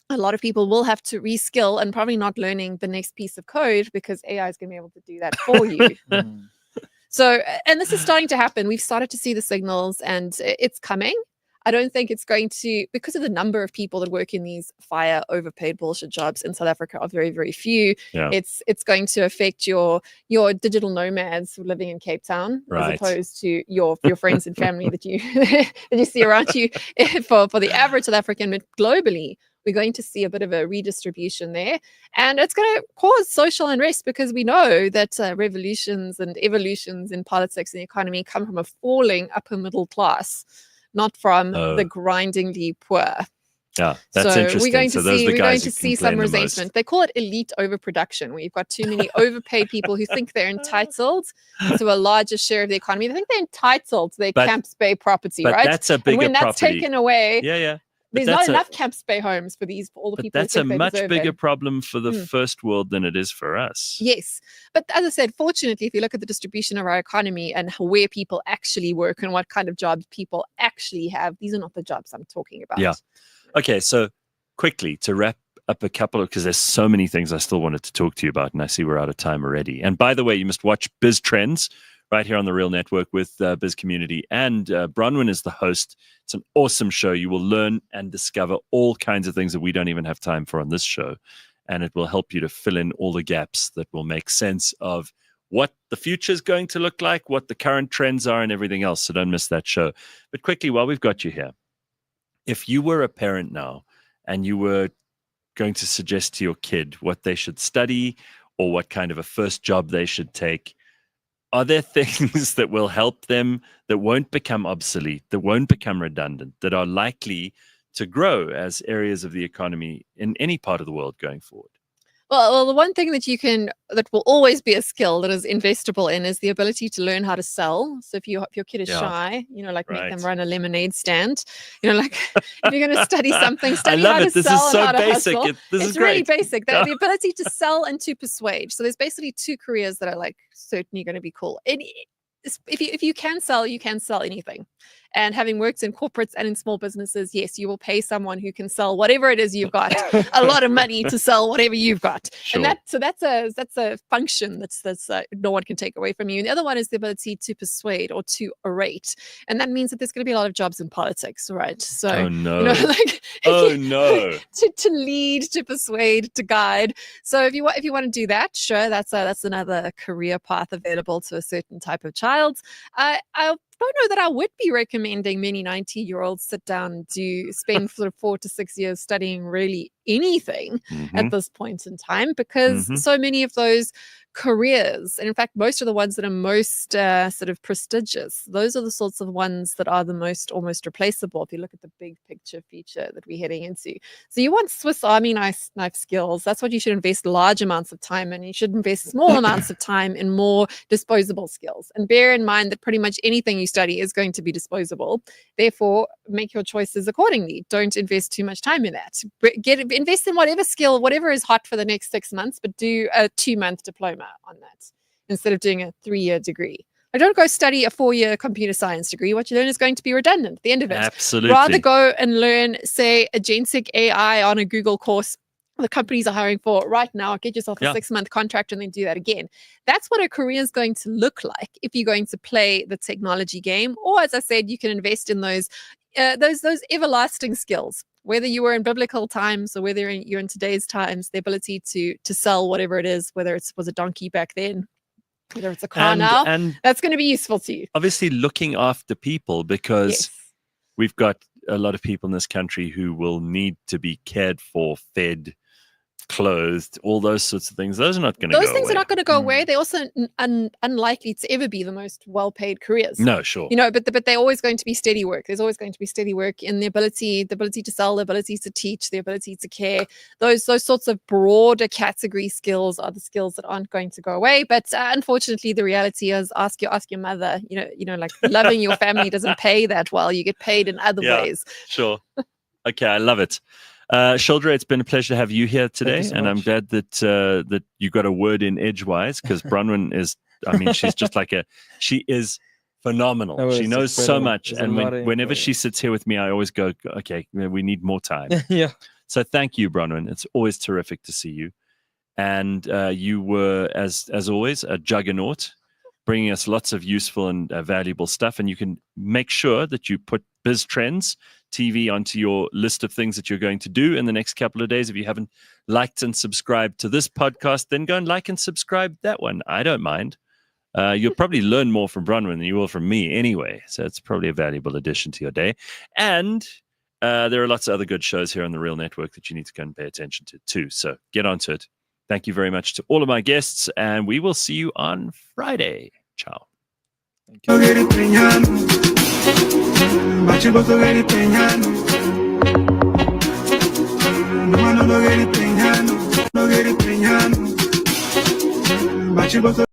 A lot of people will have to reskill and probably not learning the next piece of code because AI is going to be able to do that for you. So, and this is starting to happen. We've started to see the signals and it's coming. I don't think it's going to, because of the number of people that work in these fire overpaid bullshit jobs in South Africa are very, very few. Yeah. It's going to affect your digital nomads living in Cape Town, Right. as opposed to your friends and family that you that you see around you. For the average South African, but globally, we're going to see a bit of a redistribution there. And it's going to cause social unrest because we know that revolutions and evolutions in politics and the economy come from a falling upper middle class, not from the grindingly poor. Yeah, that's So interesting. we're going So to those see are the guys who some complain the most. resentment. They call it elite overproduction, where you've got too many overpaid people who think they're entitled to a larger share of the economy. They think they're entitled to their Camps Bay property, but right? that's a bigger and when that's property. taken away, Yeah. But there's not that's enough Camps Bay homes for all the But people. that's who a think they much deserve bigger them. problem for the first world than it is for us. Yes. But as I said, fortunately, if you look at the distribution of our economy and where people actually work and what kind of jobs people actually have, these are not the jobs I'm talking about. Yeah. Okay, so quickly to wrap up a couple of, because there's so many things I still wanted to talk to you about, and I see we're out of time already. And by the way, you must watch Biz Trends right here on the Real Network with Biz Community. And Bronwyn is the host. It's an awesome show. You will learn and discover all kinds of things that we don't even have time for on this show. And it will help you to fill in all the gaps that will make sense of what the future is going to look like, what the current trends are, and everything else. So don't miss that show. But quickly, while we've got you here, if you were a parent now and you were going to suggest to your kid what they should study or what kind of a first job they should take, are there things that will help them that won't become obsolete, that won't become redundant, that are likely to grow as areas of the economy in any part of the world going forward? Well, the one thing that will always be a skill that is investable in is the ability to learn how to sell. So if your kid is shy, make them run a lemonade stand. Like if you're going to study something, study how to sell and how to hustle. It's really basic. The ability to sell and to persuade. So there's basically two careers that are certainly going to be cool. If you can sell anything. And having worked in corporates and in small businesses, yes, you will pay someone who can sell whatever it is you've got a lot of money to sell whatever you've got. Sure. And that's a function that's no one can take away from you. And the other one is the ability to persuade or to orate. And that means that there's going to be a lot of jobs in politics, right? So oh no. No. to lead, to persuade, to guide. So if you want to do that, sure, that's another career path available to a certain type of child. I don't know that I would be recommending many 90-year-olds sit down and spend sort of 4 to 6 years studying really anything at this point in time, because so many of those careers, and in fact most of the ones that are most sort of prestigious, those are the sorts of ones that are the most almost replaceable if you look at the big picture future that we're heading into. So you want Swiss Army knife skills. That's what you should invest large amounts of time in. You should invest small amounts of time in more disposable skills, and bear in mind that pretty much anything you study is going to be disposable. Therefore, make your choices accordingly. Don't invest too much time in that. Invest in whatever skill, whatever is hot for the next 6 months, but do a 2-month diploma on that instead of doing a 3-year degree. I don't go study a 4-year computer science degree. What you learn is going to be redundant at the end of it. Absolutely. Rather go and learn, say, agentic AI on a Google course the companies are hiring for right now. Get yourself a 6-month contract and then do that again. That's what a career is going to look like if you're going to play the technology game. Or, as I said, you can invest in those everlasting skills. Whether you were in biblical times or whether you're in today's times, the ability to sell whatever it is, whether it was a donkey back then, whether it's a car now, and that's going to be useful to you. Obviously, looking after people, because we've got a lot of people in this country who will need to be cared for, fed, clothed, all those sorts of things. Those are not going to go Those things away. are not going to go away. They're also unlikely to ever be the most well-paid careers. No, sure. You know, but they're always going to be steady work. There's always going to be steady work in the ability to sell, the ability to teach, the ability to care. Those sorts of broader category skills are the skills that aren't going to go away. But unfortunately, the reality is, ask your mother. You know, like loving your family doesn't pay that well. You get paid in other ways. Sure. Okay, I love it. Shurldrae, it's been a pleasure to have you here today, and I'm glad that you got a word in edgewise, because Bronwyn is, I mean, she's just she is phenomenal. No, she it's knows so incredible. much, There's a and lot of whenever info. she sits here with me, I always go, okay, we need more time. Yeah. So thank you, Bronwyn. It's always terrific to see you, and you were, as always, a juggernaut, bringing us lots of useful and valuable stuff. And you can make sure that you put Biz Trends TV onto your list of things that you're going to do in the next couple of days. If you haven't liked and subscribed to this podcast, then go and like and subscribe that one. I don't mind. You'll probably learn more from Bronwyn than you will from me anyway. So it's probably a valuable addition to your day. And there are lots of other good shows here on the Real Network that you need to go and pay attention to too. So get onto it. Thank you very much to all of my guests, and we will see you on Friday. Ciao. Bachi boto